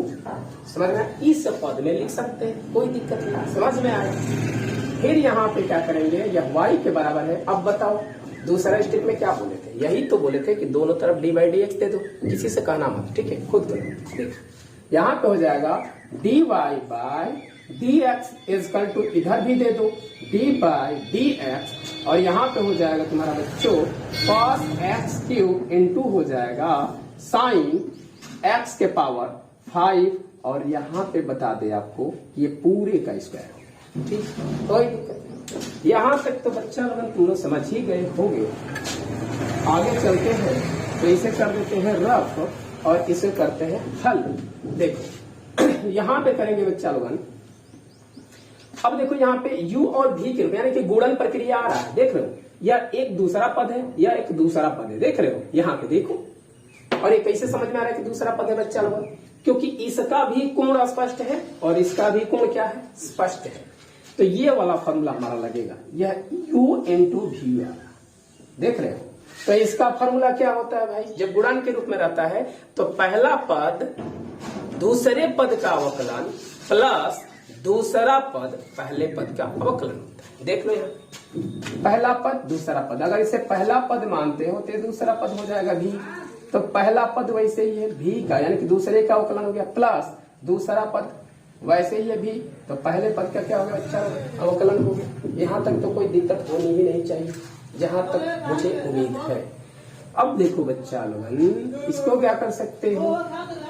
A: समझ में? इस पद में लिख सकते हैं, कोई दिक्कत नहीं। समझ में आया? फिर यहाँ पे क्या करेंगे, यह y के बराबर है। अब बताओ दूसरा स्टेप में क्या बोले थे, यही तो बोले थे कि दोनों तरफ डी बाई डी एक्स दे दो, किसी से कहना मत, ठीक है, खुद करो। देखो यहाँ पे हो जाएगा d y by d x equal to, इधर भी दे दो डी बाई डी एक्स, और यहाँ पे हो जाएगा तुम्हारा बच्चों कॉस एक्स क्यूब इंटू हो जाएगा साइन एक्स के पावर 5, और यहाँ पे बता दे आपको ये पूरे का स्क्वायर। ठीक, कोई दिक्कत नहीं। यहाँ तक तो बच्चा लोग तुम लोग समझ ही गए होंगे। आगे चलते हैं तो इसे कर देते हैं रफ और इसे करते हैं हल। देखो यहाँ पे करेंगे बच्चा लोगन, अब देखो यहाँ पे u और v के रूप यानी कि गुणन प्रक्रिया आ रहा है, देख रहे हो, या एक दूसरा पद है या एक दूसरा पद है, देख रहे हो यहाँ पे देखो। और ये कैसे समझ में आ रहा है कि दूसरा पद है बच्चा लोगन, क्योंकि इसका भी कोण स्पष्ट है और इसका भी कोण क्या है, स्पष्ट है। तो ये वाला फॉर्मूला हमारा लगेगा, यह u इंटू वी, देख रहे हो। तो इसका फॉर्मूला क्या होता है भाई, जब गुणन के रूप में रहता है तो पहला पद दूसरे पद का अवकलन प्लस दूसरा पद पहले पद का अवकलन होता है। देख लो यहाँ, पहला पद दूसरा पद, अगर इसे पहला पद मानते हो तो दूसरा पद हो जाएगा भी, तो पहला पद वैसे ही है भी का, यानी कि दूसरे का अवकलन हो गया, प्लस दूसरा पद वैसे ही है भी, तो पहले पद का क्या हो गया बच्चा, अवकलन हो गया। यहाँ तक तो कोई दिक्कत होनी ही नहीं चाहिए, जहां तक मुझे उम्मीद है। अब देखो बच्चा लोगन, इसको क्या कर सकते हो,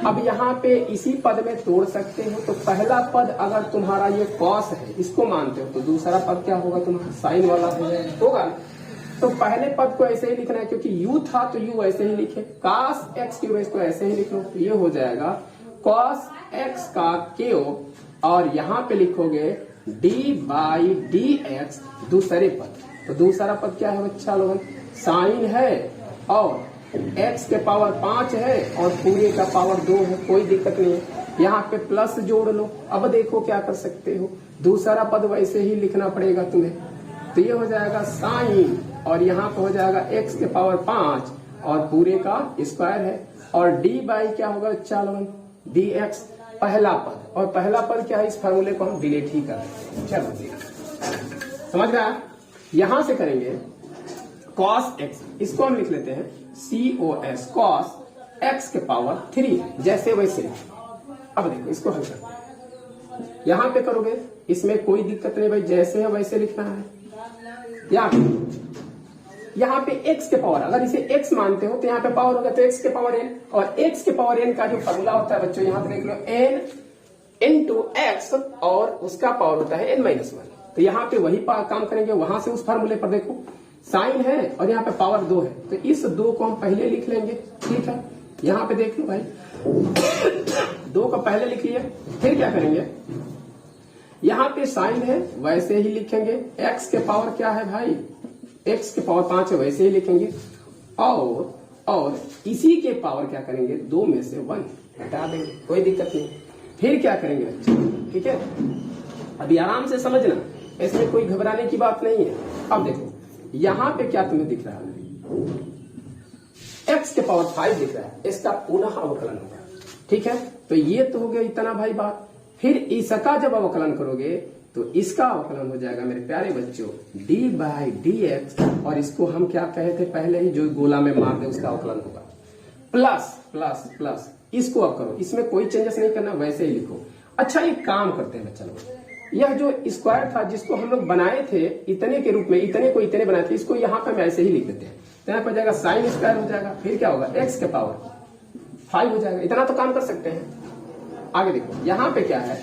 A: अब यहाँ पे इसी पद में तोड़ सकते हो। तो पहला पद अगर तुम्हारा ये कॉस है, इसको मानते हो, तो दूसरा पद क्या होगा तुम्हारा, साइन वाला होगा। तो पहले पद को ऐसे ही लिखना है, क्योंकि u था तो u ऐसे ही लिखे, cos x क्यूब इसको ऐसे ही लिख लो, तो ये हो जाएगा cos x का क्यूब, और यहाँ पे लिखोगे d बाई डी एक्स दूसरे पद। तो दूसरा पद क्या है बच्चा लोगन, साइन है और x के पावर 5 है और पूरे का पावर 2 है, कोई दिक्कत नहीं है। यहाँ पे प्लस जोड़ लो। अब देखो क्या कर सकते हो, दूसरा पद वैसे ही लिखना पड़ेगा तुम्हें, तो ये हो जाएगा साइन, और यहाँ पे हो जाएगा x के पावर 5 और पूरे का स्क्वायर है, और d बाई क्या होगा बच्चा लोगन, डी एक्स पहला पद, और पहला पद क्या है, इस फार्मूले को हम डिलीट ही कर देते हैं। चलो समझ गया। यहां से करेंगे cos x, इसको हम लिख लेते हैं cos, cos x के पावर 3, जैसे वैसे। अब देखो इसको हल करते हैं, यहां पे करोगे इसमें कोई दिक्कत नहीं भाई, जैसे है वैसे लिखना है। यहाँ पे x के पावर, अगर इसे x मानते हो तो यहाँ पे पावर होगा तो x के पावर n, और x के पावर n का जो फॉर्मूला होता है बच्चों, यहाँ पे देख लो n इंटू x, और उसका पावर होता है n-1। तो यहाँ पे वही काम करेंगे, वहां से उस फार्मूले पर देखो साइन है और यहाँ पे पावर 2 है, तो इस 2 को हम पहले लिख लेंगे, ठीक है। यहाँ पे देख लो भाई 2 को पहले लिख लिए, फिर क्या करेंगे, यहाँ पे साइन है वैसे ही लिखेंगे, x के पावर क्या है भाई, x के पावर 5 है वैसे ही लिखेंगे, और इसी के पावर क्या करेंगे, 2 में से 1 हटा देंगे, कोई दिक्कत नहीं। फिर क्या करेंगे बच्चे, ठीक है, अभी आराम से समझना, इसमें कोई घबराने की बात नहीं है। अब देखो यहाँ पे क्या तुम्हें दिख रहा है, x के पावर 5 दिख रहा है, इसका पुनः अवकलन होगा, ठीक है। तो ये तो हो गया इतना भाई बात। फिर इसका जब अवकलन करोगे तो इसका अवकलन हो जाएगा मेरे प्यारे बच्चों d बाई डी एक्स, और इसको हम क्या कहे थे पहले ही, जो गोला में मार दे उसका अवकलन होगा, प्लस प्लस प्लस। इसको अब करो, इसमें कोई चेंजेस नहीं करना, वैसे ही लिखो। अच्छा एक काम करते हैं बच्चा लोग, यह जो स्क्वायर था जिसको हम लोग बनाए थे इतने के रूप में, इतने को इतने बनाए थे, इसको यहाँ पे हम ऐसे ही लिख देते हैं। तो यहाँ पर जाएगा साइन स्क्वायर हो जाएगा, फिर क्या होगा x के पावर 5 हो जाएगा। इतना तो काम कर सकते हैं। आगे देखो यहाँ पे क्या है,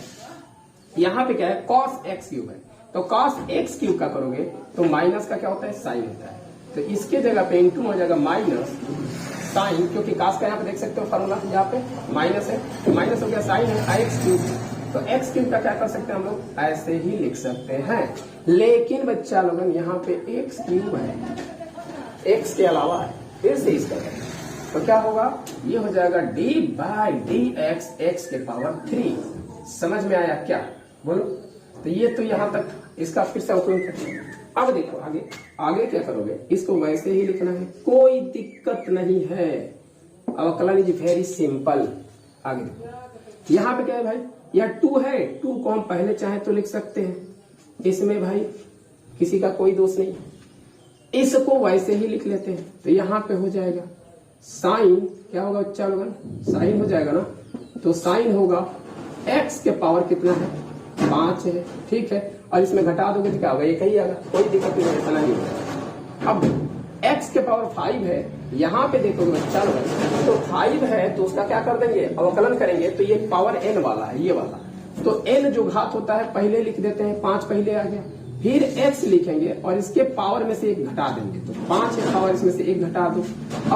A: यहाँ पे क्या है, cos x क्यूब है। तो cos x क्यूब का करोगे तो माइनस का क्या होता है, साइन होता है। तो इसके जगह पे इंटू हो जाएगा माइनस साइन, क्योंकि cos का यहाँ पे देख सकते हो फॉर्मूला, यहाँ पे माइनस है तो माइनस हो गया, साइन है x क्यूब। तो x क्यूब का क्या कर सकते हैं हम लोग, ऐसे ही लिख सकते हैं। लेकिन बच्चा लोगन यहाँ पे x क्यूब है, x के अलावा है, फिर से इसका तो क्या होगा, ये हो जाएगा d by d x, x के पावर 3। समझ में आया क्या, बोलो। तो ये तो यहाँ तक इसका फिर से उपयोग करते हैं। अब देखो आगे, आगे क्या करोगे, इसको वैसे ही लिखना है, कोई दिक्कत नहीं है। अवकलन इज वेरी सिंपल। आगे देखो यहाँ पे क्या है भाई, यह 2 है, 2 को हम पहले चाहे तो लिख सकते हैं, इसमें भाई किसी का कोई दोष नहीं। इसको वैसे ही लिख लेते हैं, तो यहाँ पे हो जाएगा साइन, क्या होगा बच्चा लोगन, साइन हो जाएगा ना। तो साइन होगा x के पावर कितना है, 5 है, ठीक है। और इसमें घटा दोगे तो क्या होगा, ये कहीं आएगा, कोई दिक्कत नहीं, इतना ही होगा। अब x के पावर 5 है, यहाँ पे देखोगे बच्चा लोगन, तो 5 है तो उसका क्या कर देंगे, अवकलन करेंगे तो ये पावर n वाला है, ये वाला। तो n जो घात होता है पहले लिख देते हैं, 5 पहले आ गया, फिर x लिखेंगे और इसके पावर में से 1 घटा देंगे, तो 5 है पावर, इसमें से 1 घटा दो।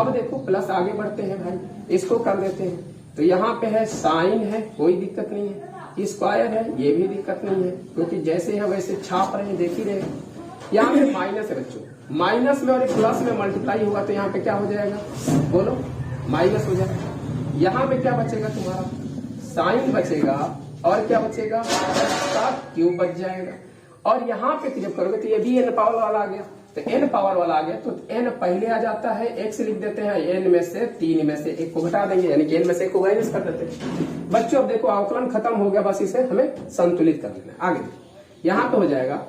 A: अब देखो प्लस आगे बढ़ते हैं भाई, इसको कर देते हैं। तो यहाँ पे है साइन है, कोई दिक्कत नहीं है, स्क्वायर है, ये भी दिक्कत नहीं है, क्योंकि जैसे है वैसे छाप रहे हैं, देख ही रहे हैं। यहाँ पे माइनस है बच्चों, माइनस में और प्लस में मल्टीप्लाई होगा तो यहाँ पे क्या हो जाएगा, बोलो, माइनस हो जाएगा। यहाँ पे क्या बचेगा तुम्हारा, साइन बचेगा, और क्या बचेगा, का क्यूब बच जाएगा। और यहाँ पे जब करोगे तो ये भी n पावर वाला आ गया, तो n पावर वाला आ गया तो n पहले आ जाता है, x लिख देते हैं, n में से 3 में से 1 को घटा देंगे, यानी कि n में से 1 को माइनस कर देते हैं। बच्चों अब देखो अवकलन खत्म हो गया, बस इसे हमें संतुलित कर लेना है। आगे यहाँ पे हो जाएगा,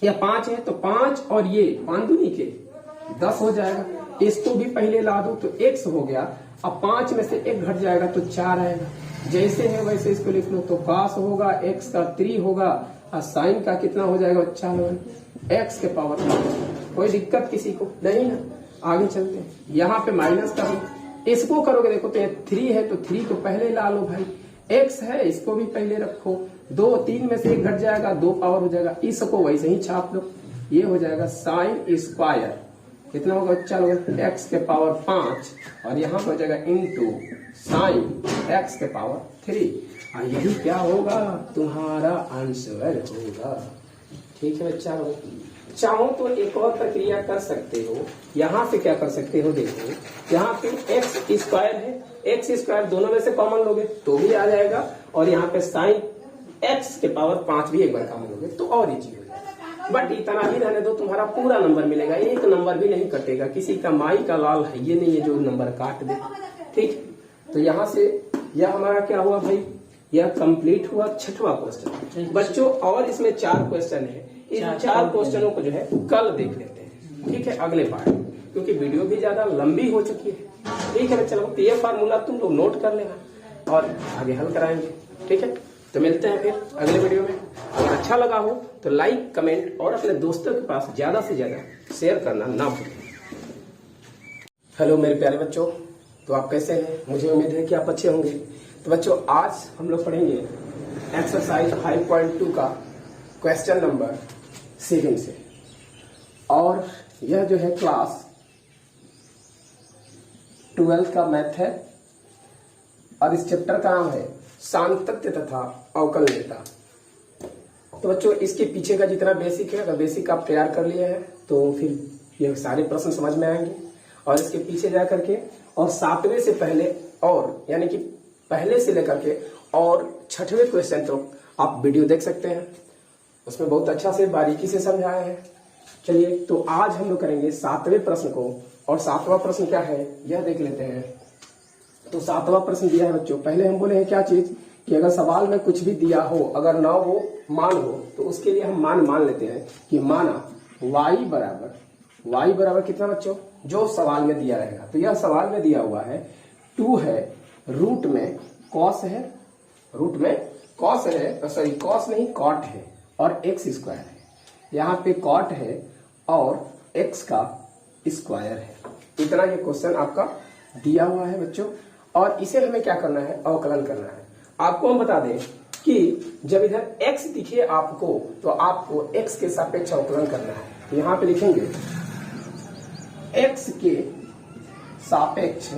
A: या 5 है तो 5 और ये 5 दूनी के 10 हो जाएगा, इसको भी पहले ला दो तो x हो गया। अब 5 में से 1 घट जाएगा तो 4 आएगा, जैसे है वैसे इसको लिख लो। तो cos होगा, x का 3 होगा, और साइन का कितना हो जाएगा बच्चा लोगन, x के पावर 5। कोई दिक्कत किसी को नहीं ना। आगे चलते हैं, यहाँ पे माइनस का भी इसको करोगे, देखो तो ये 3 है तो 3 को पहले ला लो भाई, x है इसको भी पहले रखो, 2 3 में से 1 घट जाएगा, 2 पावर हो जाएगा, इसको वैसे ही छाप लो, ये हो जाएगा साइन स्क्वायर, कितना होगा बच्चा लोगन, x के पावर 5, और यहाँ हो जाएगा इंटू साइन x के पावर 3। यही क्या होगा, तुम्हारा आंसर होगा। ठीक है बच्चा लोग, चाहो तो एक और प्रक्रिया कर सकते हो, यहाँ पे क्या कर सकते हो, देखो यहाँ पे एक्स स्क्वायर है, एक्स स्क्वायर दोनों में से कॉमन लोगे तो भी आ जाएगा, और यहाँ पे साइन एक्स के पावर 5 भी एक बार कॉमन लोगे तो और इजी हो जाएगा। बट इतना ही रहने दो, तुम्हारा पूरा नंबर मिलेगा, एक नंबर भी नहीं कटेगा, किसी का माई का लाल है ये नहीं है जो नंबर काट दे। ठीक, तो यहाँ से यह हमारा क्या हुआ भाई, यह कंप्लीट हुआ 6वां क्वेश्चन। बच्चों और इसमें 4 क्वेश्चन है, इन 4 क्वेश्चनों को जो है कल देख लेते हैं, ठीक है, अगले पार्ट में, क्योंकि वीडियो भी ज्यादा लंबी हो चुकी है। ठीक है बच्चा लोग, ये फार्मूला तुम लोग नोट कर लेना और आगे हल कराएंगे। ठीक है, तो मिलते हैं फिर अगले वीडियो में। अगर अच्छा लगा हो तो लाइक, कमेंट और अपने दोस्तों के पास ज्यादा से ज्यादा शेयर करना ना भूलें। हेलो मेरे प्यारे बच्चों, तो आप कैसे हैं, मुझे उम्मीद है कि आप अच्छे होंगे। तो बच्चों आज हम लोग पढ़ेंगे एक्सरसाइज 5.2 का क्वेश्चन नंबर 7 से, और यह जो है क्लास 12 का मैथ है, और इस चैप्टर का नाम है सांतत्य तथा अवकलनीयता। तो बच्चों इसके पीछे का जितना बेसिक है, अगर बेसिक आप तैयार कर लिए हैं तो फिर ये सारे प्रश्न समझ में आएंगे। और इसके पीछे जा करके और 7वें से पहले, और यानी कि पहले से लेकर के और 6वें क्वेश्चन तो आप वीडियो देख सकते हैं, उसमें बहुत अच्छा से बारीकी से समझाया है। चलिए तो आज हम लोग करेंगे 7वें प्रश्न को, और 7वां प्रश्न क्या है यह देख लेते हैं। तो 7वां प्रश्न दिया है बच्चों, पहले हम बोले हैं क्या चीज, कि अगर सवाल में कुछ भी दिया हो, अगर ना वो मान हो, तो उसके लिए हम मान लेते हैं कि माना y बराबर कितना बच्चों, जो सवाल में दिया रहेगा। तो यह सवाल में दिया हुआ है 2 है, रूट में cos है, रूट में cos है, सॉरी cos नहीं cot है, और x स्क्वायर है, यहाँ पे cot है और x का स्क्वायर है। इतना ये क्वेश्चन आपका दिया हुआ है बच्चों। और इसे हमें क्या करना है, अवकलन करना है। आपको हम बता दें कि जब इधर x दिखे आपको तो आपको x के सापेक्ष अवकलन करना है। यहां पे लिखेंगे x के सापेक्ष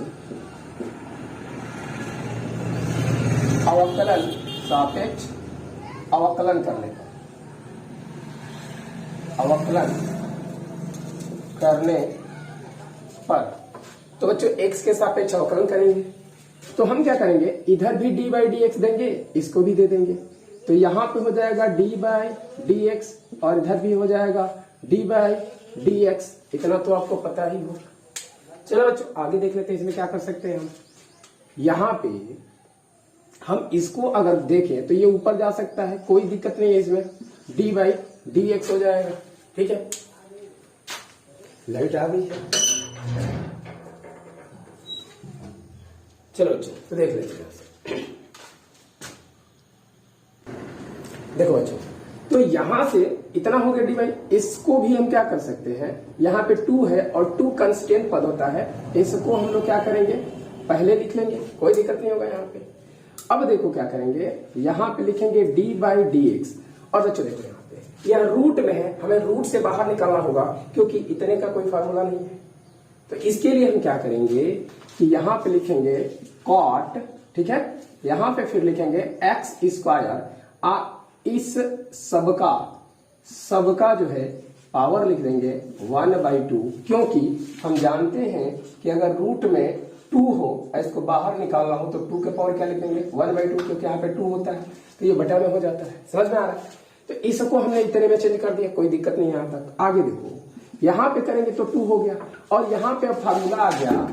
A: अवकलन, सापेक्ष अवकलन करने का, अवकलन करने पर तो बच्चों x के सापेक्ष अवकलन करेंगे तो हम क्या करेंगे, इधर भी डी बाई डी एक्स देंगे, इसको भी दे देंगे। तो यहां पे हो जाएगा डी बाई डी एक्स और इधर भी हो जाएगा डी बाई डी एक्स। इतना तो आपको पता ही होगा। चलो बच्चों आगे देख लेते हैं इसमें क्या कर सकते हैं हम। यहां पे हम इसको अगर देखें तो ये ऊपर जा सकता है, कोई दिक्कत नहीं है इसमें, डी बाई डी एक्स हो जाएगा। ठीक है, लाइट आ गई है। चलो बच्चों तो देख लेते हैं। देखो बच्चों, तो यहां से इतना हो गया डी बाई, इसको भी हम क्या कर सकते हैं, यहां पे 2 है और 2 कंस्टेंट पद होता है, इसको हम लोग क्या करेंगे, पहले लिख लेंगे, कोई दिक्कत नहीं होगा यहाँ पे। अब देखो क्या करेंगे, यहां पे लिखेंगे डी बाई डी एक्स। और बच्चों देखो यहाँ पे यह रूट में है, हमें रूट से बाहर निकालना होगा क्योंकि इतने का कोई फार्मूला नहीं है। तो इसके लिए हम क्या करेंगे कि यहां पे लिखेंगे कॉट, ठीक है, यहां पे फिर लिखेंगे एक्स स्क्वायर, इस सबका जो है पावर लिख देंगे 1/2, क्योंकि हम जानते हैं कि अगर रूट में 2 हो, इसको बाहर निकालना हो तो 2 के पावर क्या लिख देंगे 1/2, क्योंकि यहाँ पे 2 होता है तो ये बटा में हो जाता है। समझ में आ रहा है? तो इसको हमने इतने में चेंज कर दिया, कोई दिक्कत नहीं यहाँ तक। आगे देखो, यहां पे करेंगे तो 2 हो गया और यहां पे अब फार्मूला आ गया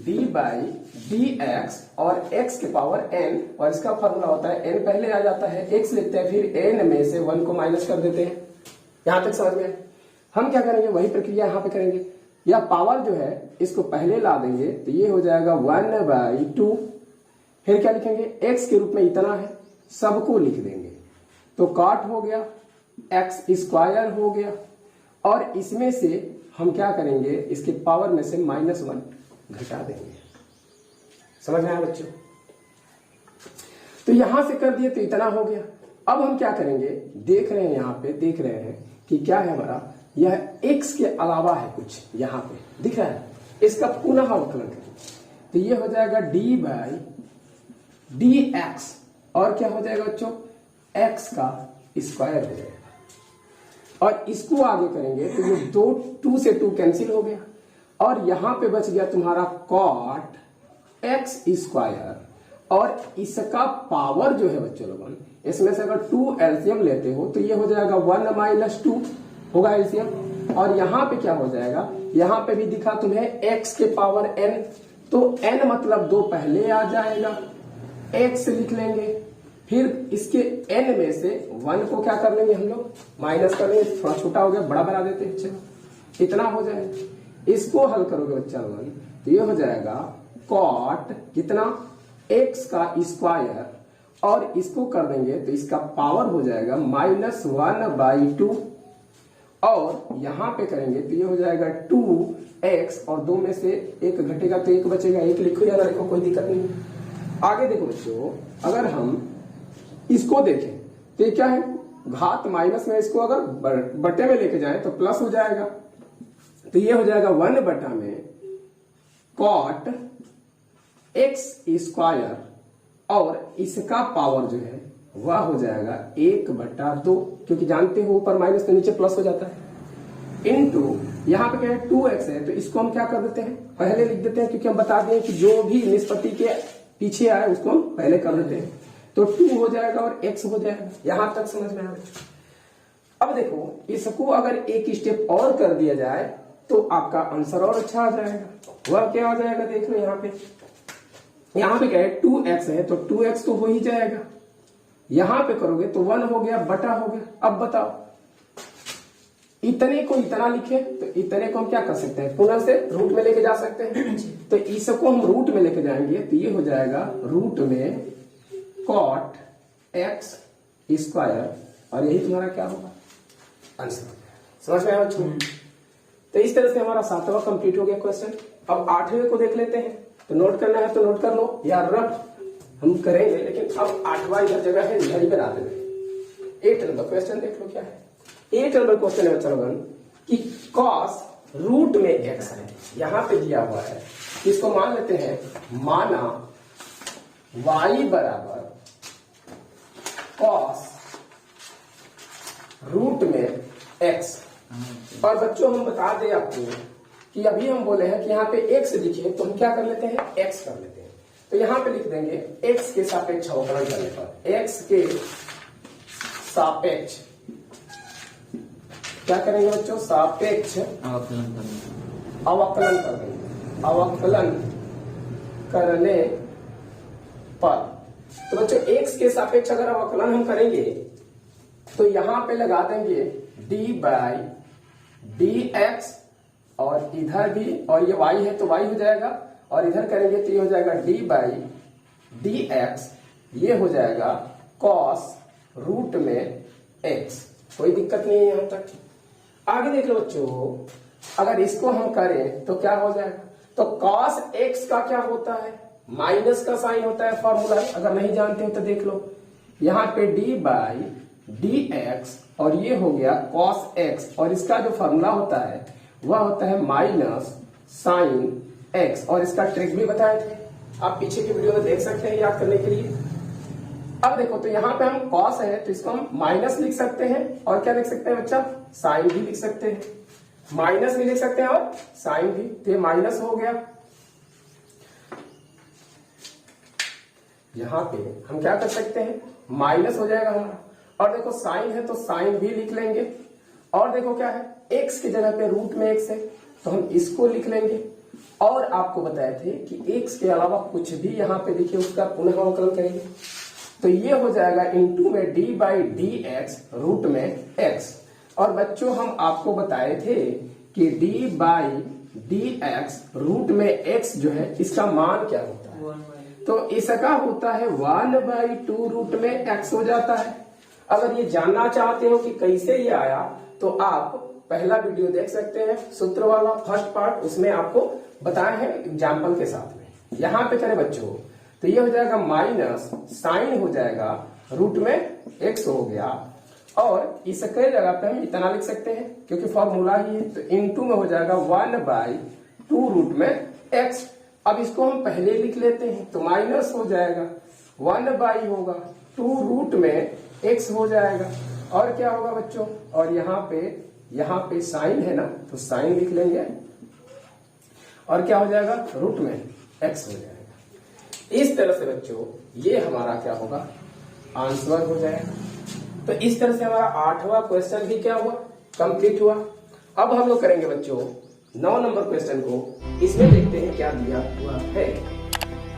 A: d बाई डी एक्स और x के पावर n, और इसका फार्मूला होता है n पहले आ जाता है, x लिखते हैं, फिर n में से 1 को माइनस कर देते हैं। यहां तक समझ में आए? हम क्या करेंगे, वही प्रक्रिया यहां पे करेंगे। या पावर जो है इसको पहले ला देंगे तो ये हो जाएगा 1/2, फिर क्या लिखेंगे, x के रूप में इतना है, सबको लिख देंगे तो कॉट हो गया, एक्स स्क्वायर हो गया, और इसमें से हम क्या करेंगे, इसके पावर में से -1 घटा देंगे। समझ में आया बच्चों? तो यहां से कर दिए तो इतना हो गया। अब हम क्या करेंगे, देख रहे हैं यहां पे, देख रहे हैं कि क्या है हमारा, यह x के अलावा है कुछ, यहां पे दिख रहा है, इसका पुनः अवकलन करेंगे तो ये हो जाएगा डी बाई डी एक्स, और क्या हो जाएगा बच्चों, x का स्क्वायर हो जाएगा, और इसको आगे करेंगे तो ये 2 से 2 कैंसिल हो गया, और यहां पे बच गया तुम्हारा कॉट एक्स स्क्वायर, और इसका पावर जो है बच्चों लोगों, इसमें से अगर 2 एलसीएम लेते हो तो ये हो जाएगा 1 - 2 होगा एलसीएम, और यहां पे क्या हो जाएगा, यहां पे भी दिखा तुम्हें x के पावर n, तो n मतलब 2 पहले आ जाएगा, x लिख लेंगे, फिर इसके n में से 1 को क्या कर लेंगे हम लोग, माइनस कर लेंगे, थोड़ा छोटा हो गया, बड़ा बना देते हैं, चलो इतना हो जाएगा। इसको हल करोगे बच्चा लोगन तो ये हो जाएगा कॉट कितना, x का स्क्वायर, और इसको कर देंगे तो इसका पावर हो जाएगा -1/2, और यहां पे करेंगे तो ये हो जाएगा 2x, और 2 में से 1 घटेगा तो 1 बचेगा, 1 लिखो या ना लिखो कोई दिक्कत नहीं। आगे देखो बच्चों, अगर हम इसको देखें तो ये क्या है, घात माइनस में, इसको अगर बटे में लेके जाए तो प्लस हो जाएगा, तो ये हो जाएगा 1/में कॉट एक्स स्क्वायर, और इसका पावर जो है वह हो जाएगा 1/2, क्योंकि जानते हो ऊपर माइनस तो नीचे प्लस हो जाता है, इनटू यहाँ पे क्या है 2x है, तो इसको हम क्या कर देते हैं, पहले लिख देते हैं, क्योंकि हम बता दें कि जो भी निष्पत्ति के पीछे आए उसको हम पहले कर देते हैं, तो 2 हो जाएगा और x हो जाएगा। यहां तक समझ में आ रहा? अब देखो, इसको अगर एक स्टेप और कर दिया जाए तो आपका आंसर और अच्छा आ जाएगा। वह क्या आ जाएगा, देख लो यहाँ पे क्या है, 2x है तो 2x तो हो ही जाएगा, यहां पे करोगे तो 1 हो गया, बटा हो गया। अब बताओ, इतने को इतना लिखे तो इतने को हम क्या कर सकते हैं, पुनः से रूट में लेके जा सकते हैं, तो इसको हम रूट में लेके जाएंगे तो ये हो जाएगा रूट में कॉट एक्स स्क्वायर, और यही तुम्हारा क्या होगा आंसर। समझ में आया बच्चों? तो इस तरह से हमारा 7वां कंप्लीट हो गया क्वेश्चन। अब 8वें को देख लेते हैं। तो नोट करना है तो नोट कर लो या रफ हम करेंगे, लेकिन अब 8वां इधर जगह है, यही बना देंगे। 8 नंबर क्वेश्चन देख लो क्या है। 8 नंबर क्वेश्चन है बच्चा लोगन कि cos रूट में x है, यहां पे दिया हुआ है, इसको मान लेते हैं, माना y बराबर cos रूट में x। और बच्चों हम बता दें आपको कि अभी हम बोले हैं कि यहाँ पे x लिखे तो हम क्या कर लेते हैं, x कर लेते हैं। तो यहां पे लिख देंगे x के सापेक्ष अवकलन करने पर, x के सापेक्ष क्या करेंगे बच्चों, सापेक्ष अवकलन कर देंगे, अवकलन करने पर। तो बच्चों x के सापेक्ष अगर अवकलन हम करेंगे तो यहां पे लगा देंगे d बाई डी एक्स, और इधर भी, और ये y है तो y हो जाएगा, और इधर करेंगे तो ये हो जाएगा d बाई डी एक्स, ये हो जाएगा cos रूट में x। कोई दिक्कत नहीं है यहां तक। आगे देख लो बच्चों, अगर इसको हम करें तो क्या हो जाएगा, तो cos x का क्या होता है, माइनस का साइन होता है, फॉर्मूला। अगर नहीं जानते हो तो देख लो, यहाँ पे d बाई डी एक्स, और ये हो गया cos x, और इसका जो फॉर्मूला होता है वह होता है माइनस साइन x, और इसका ट्रिक भी बताए थे, आप पीछे की वीडियो में देख सकते हैं याद करने के लिए। अब देखो, तो यहाँ पे हम cos है तो इसको हम माइनस लिख सकते हैं, और क्या लिख सकते हैं बच्चा, साइन भी लिख सकते हैं, माइनस भी लिख सकते हैं और साइन भी। तो ये माइनस हो गया, यहाँ पे हम क्या कर सकते हैं, माइनस हो जाएगा हमारा। और देखो साइन है तो साइन भी लिख लेंगे, और देखो क्या है, x की जगह पे रूट में x है तो हम इसको लिख लेंगे। और आपको बताए थे कि x के अलावा कुछ भी यहाँ पे दिखे उसका पुनः अवकलन करेंगे, तो ये हो जाएगा इनटू में d by d x root में x। और बच्चों हम आपको बताए थे कि d by d x root में x जो है इसका मान क्या होता है, तो इसका होता है 1/2 रूट में x हो जाता है। अगर ये जानना चाहते हो कि कैसे ये आया तो आप पहला वीडियो देख सकते हैं, सूत्र वाला फर्स्ट पार्ट, उसमें आपको बताए हैं एग्जाम्पल के साथ में। यहाँ पे करें बच्चों तो ये हो जाएगा माइनस साइन हो जाएगा रूट में x हो गया, और इसके जगह पे हम इतना लिख सकते हैं क्योंकि फॉर्मूला ही है, तो इनटू में हो जाएगा 1/2 रूट में x। अब इसको हम पहले लिख लेते हैं तो माइनस हो जाएगा, 1/, होगा 2 रूट में x हो जाएगा, और क्या होगा बच्चों, और यहाँ पे साइन है ना तो साइन लिख लेंगे, और क्या हो जाएगा, रूट में x हो जाएगा। इस तरह से बच्चों ये हमारा क्या होगा, आंसर हो जाएगा। तो इस तरह से हमारा 8वां क्वेश्चन भी क्या हुआ, कंप्लीट हुआ। अब हम लोग करेंगे बच्चों 9 नंबर क्वेश्चन को, इसमें देखते हैं क्या दिया हुआ है।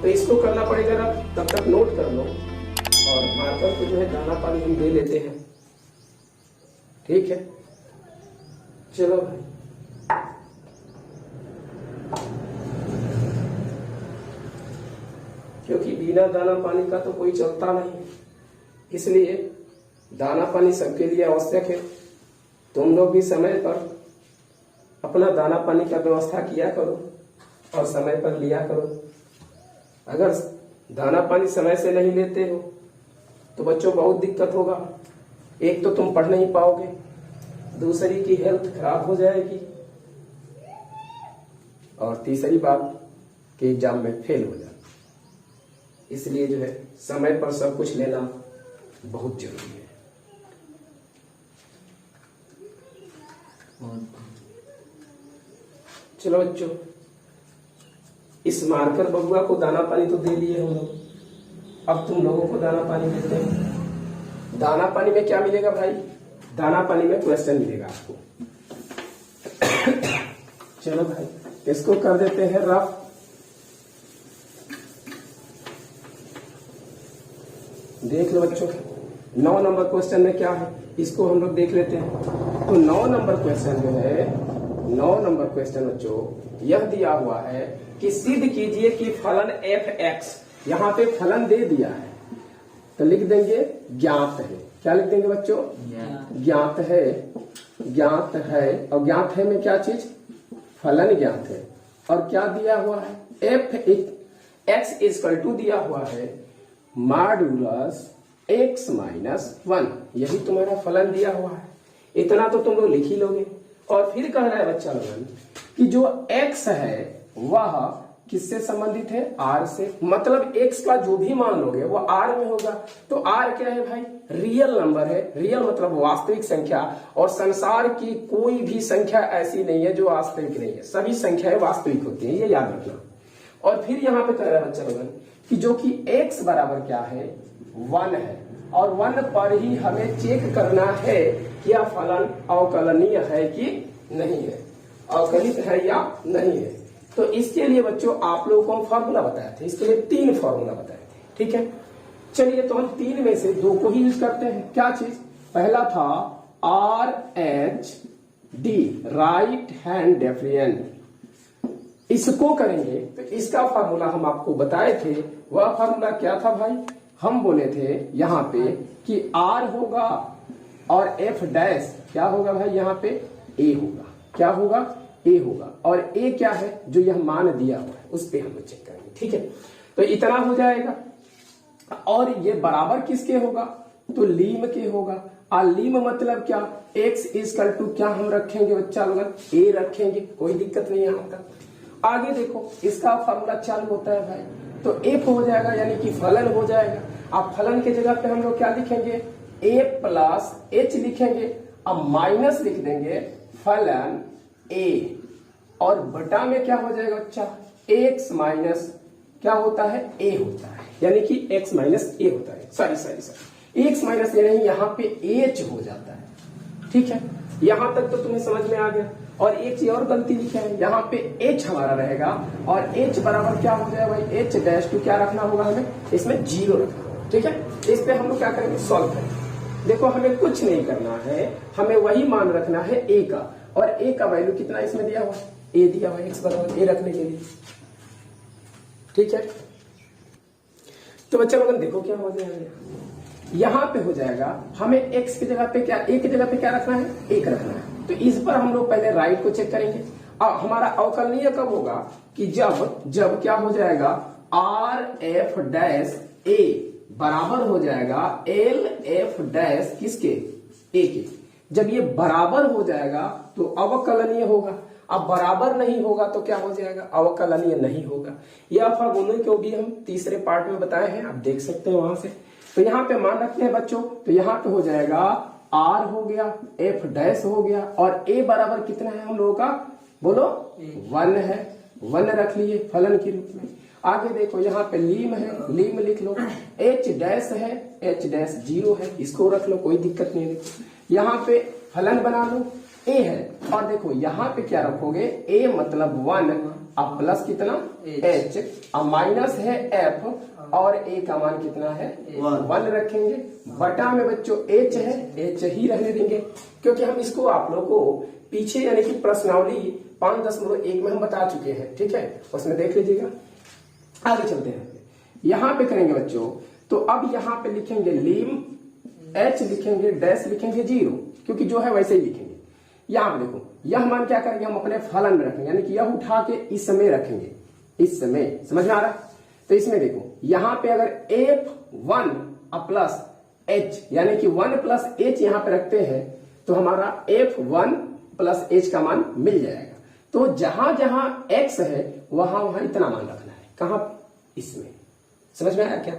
A: तो इसको करना पड़ेगा ना, तब तक नोट कर लो, और मार्कर को जो है दाना पानी हम दे लेते हैं, ठीक है। चलो भाई, क्योंकि बिना दाना पानी का तो कोई चलता नहीं, इसलिए दाना पानी सबके लिए आवश्यक है। तुम लोग भी समय पर अपना दाना पानी का व्यवस्था किया करो और समय पर लिया करो। अगर दाना पानी समय से नहीं लेते हो तो बच्चों बहुत दिक्कत होगा। एक तो तुम पढ़ नहीं पाओगे, दूसरी की हेल्थ खराब हो जाएगी, और तीसरी बात कि एग्जाम में फेल हो जाए। इसलिए जो है समय पर सब कुछ लेना बहुत जरूरी है। चलो बच्चों, इस मार्कर बबुआ को दाना पानी तो दे लिए हम लोग, अब तुम लोगों को दाना पानी देते हैं। दाना पानी में क्या मिलेगा भाई, दाना पानी में क्वेश्चन मिलेगा आपको। चलो भाई, इसको कर देते हैं रफ। देख लो बच्चों, 9 नंबर क्वेश्चन में क्या है, इसको हम लोग देख लेते हैं। तो 9 नंबर क्वेश्चन जो है, 9 नंबर क्वेश्चन बच्चों यह दिया हुआ है कि सिद्ध कीजिए कि फलन f(x), यहाँ पे फलन दे दिया है तो लिख देंगे ज्ञात है। क्या लिख देंगे बच्चों, ज्ञात है, ज्ञात है। और ज्ञात है में क्या चीज, फलन ज्ञात है। और क्या दिया हुआ है, x इक्वल टू दिया हुआ है मॉड्यूलस x माइनस 1, यही तुम्हारा फलन दिया हुआ है। इतना तो तुम लोग लिख ही लोगे। और फिर कह रहा है बच्चा लोगन कि जो x है वह किससे संबंधित है, r से। मतलब x का जो भी मान लोगे वो r में होगा। तो r क्या है भाई, रियल नंबर है। रियल मतलब वास्तविक संख्या, और संसार की कोई भी संख्या ऐसी नहीं है जो वास्तविक नहीं है, सभी संख्याएं वास्तविक होती हैं, ये याद रखना। और फिर यहाँ पे कह रहा है बच्चा लोगन कि जो कि x बराबर क्या है, 1 है, और 1 पर ही हमें चेक करना है कि यह फलन अवकलनीय है कि नहीं है, अवकलित है या नहीं है। तो इसके लिए बच्चों आप लोगों को हम फॉर्मूला बताए थे, इसके लिए 3 फॉर्मूला बताए थे, ठीक है। चलिए तो हम 3 में से 2 को ही यूज करते हैं। क्या चीज, पहला था RHD, राइट हैंड डिफरेंस। इसको करेंगे तो इसका फॉर्मूला हम आपको बताए थे। वह फॉर्मूला क्या था भाई, हम बोले थे यहाँ पे कि R होगा और F डैश क्या होगा भाई, यहाँ पे A होगा। क्या होगा, A होगा। और A क्या है, जो यह मान दिया हुआ है उस पे हम लोग चेक करेंगे, ठीक है। तो इतना हो जाएगा। और ये बराबर किसके होगा, तो लीम के होगा। और लीम मतलब क्या, x इक्वल टू क्या हम रखेंगे बच्चा लोग, A रखेंगे, कोई दिक्कत नहीं है यहाँ तक। आगे देखो इसका फॉर्मूला चालू होता है भाई, तो f हो जाएगा यानी कि फलन हो जाएगा। अब फलन के जगह पे हम लोग क्या लिखेंगे, a प्लस h लिखेंगे। अब माइनस लिख देंगे फलन a, और बटा में क्या हो जाएगा बच्चा, x माइनस क्या होता है, a होता है, यानी कि x माइनस a होता है। सॉरी x माइनस a नहीं, यहाँ पे h हो जाता है, ठीक है। यहां तक तो तुम्हें समझ में आ गया। और एक चीज और गलती लिखा है, यहाँ पे h हमारा रहेगा, और h बराबर क्या हो जाएगा भाई, h डैश टू क्या रखना होगा हमें, इसमें 0 रखना होगा, ठीक है। इस पे हम लोग क्या करेंगे, सॉल्व करेंगे। देखो हमें कुछ नहीं करना है, हमें वही मान रखना है a का, और a का वैल्यू कितना इसमें दिया हुआ है, a दिया हुआ है, x बराबर a रखने के लिए, ठीक है। तो बच्चा लोगन देखो क्या हो जाएगा, यहाँ पे हो जाएगा हमें x की जगह पे क्या, a की जगह पे क्या रखना है, 1 रखना है। तो इस पर हम लोग पहले राइट को चेक करेंगे। अब हमारा अवकलनीय कब होगा, कि जब क्या हो जाएगा, RF डैश a बराबर हो जाएगा LF डैश किसके, a के। जब ये बराबर हो जाएगा तो अवकलनीय होगा। अब बराबर नहीं होगा तो क्या हो जाएगा, अवकलनीय नहीं होगा। यह फॉर्मूले को भी हम तीसरे पार्ट में बताए हैं, आप देख सकते हैं वहां से। तो यहाँ पे मान रखते हैं बच्चों, तो यहाँ पे हो जाएगा R हो गया, F डैश हो गया, और A बराबर कितना है हम लोगों का, बोलो 1 है, 1 रख लिए फलन के रूप में। आगे देखो यहाँ पे लीम है, लीम लिख लो। H डैश है, H डैश 0 है, इसको रख लो, कोई दिक्कत नहीं। देखो यहाँ पे फलन बना लो, A है, और देखो यहाँ पे क्या रखोगे, A मतलब 1, अब प्लस कितना H, अब माइनस है F, और A का मान कितना है 1 रखेंगे। बटा में बच्चों H है, H ही रहने देंगे, क्योंकि हम इसको आप लोग को पीछे यानी कि प्रश्नावली 5.1 में हम बता चुके हैं, ठीक है, उसमें देख लीजिएगा। आगे चलते हैं, यहाँ पे करेंगे बच्चों, तो अब यहाँ पे लिखेंगे लीम, H लिखेंगे, डैश लिखेंगे 0, क्योंकि जो है वैसे ही लिखेंगे। यहाँ पे देखो यह मान क्या करेंगे, हम अपने फलन में रखेंगे, यानी कि यह उठा के इस समय रखेंगे, इस समय, समझ में आ रहा है। तो इसमें देखो यहाँ पे अगर F1 प्लस H यानी कि 1 प्लस H यहाँ पे रखते हैं, तो हमारा F1 प्लस H का मान मिल जाएगा। तो जहां जहां X है वहां वहां इतना मान रखना है, कहां, इसमें, समझ में आया क्या।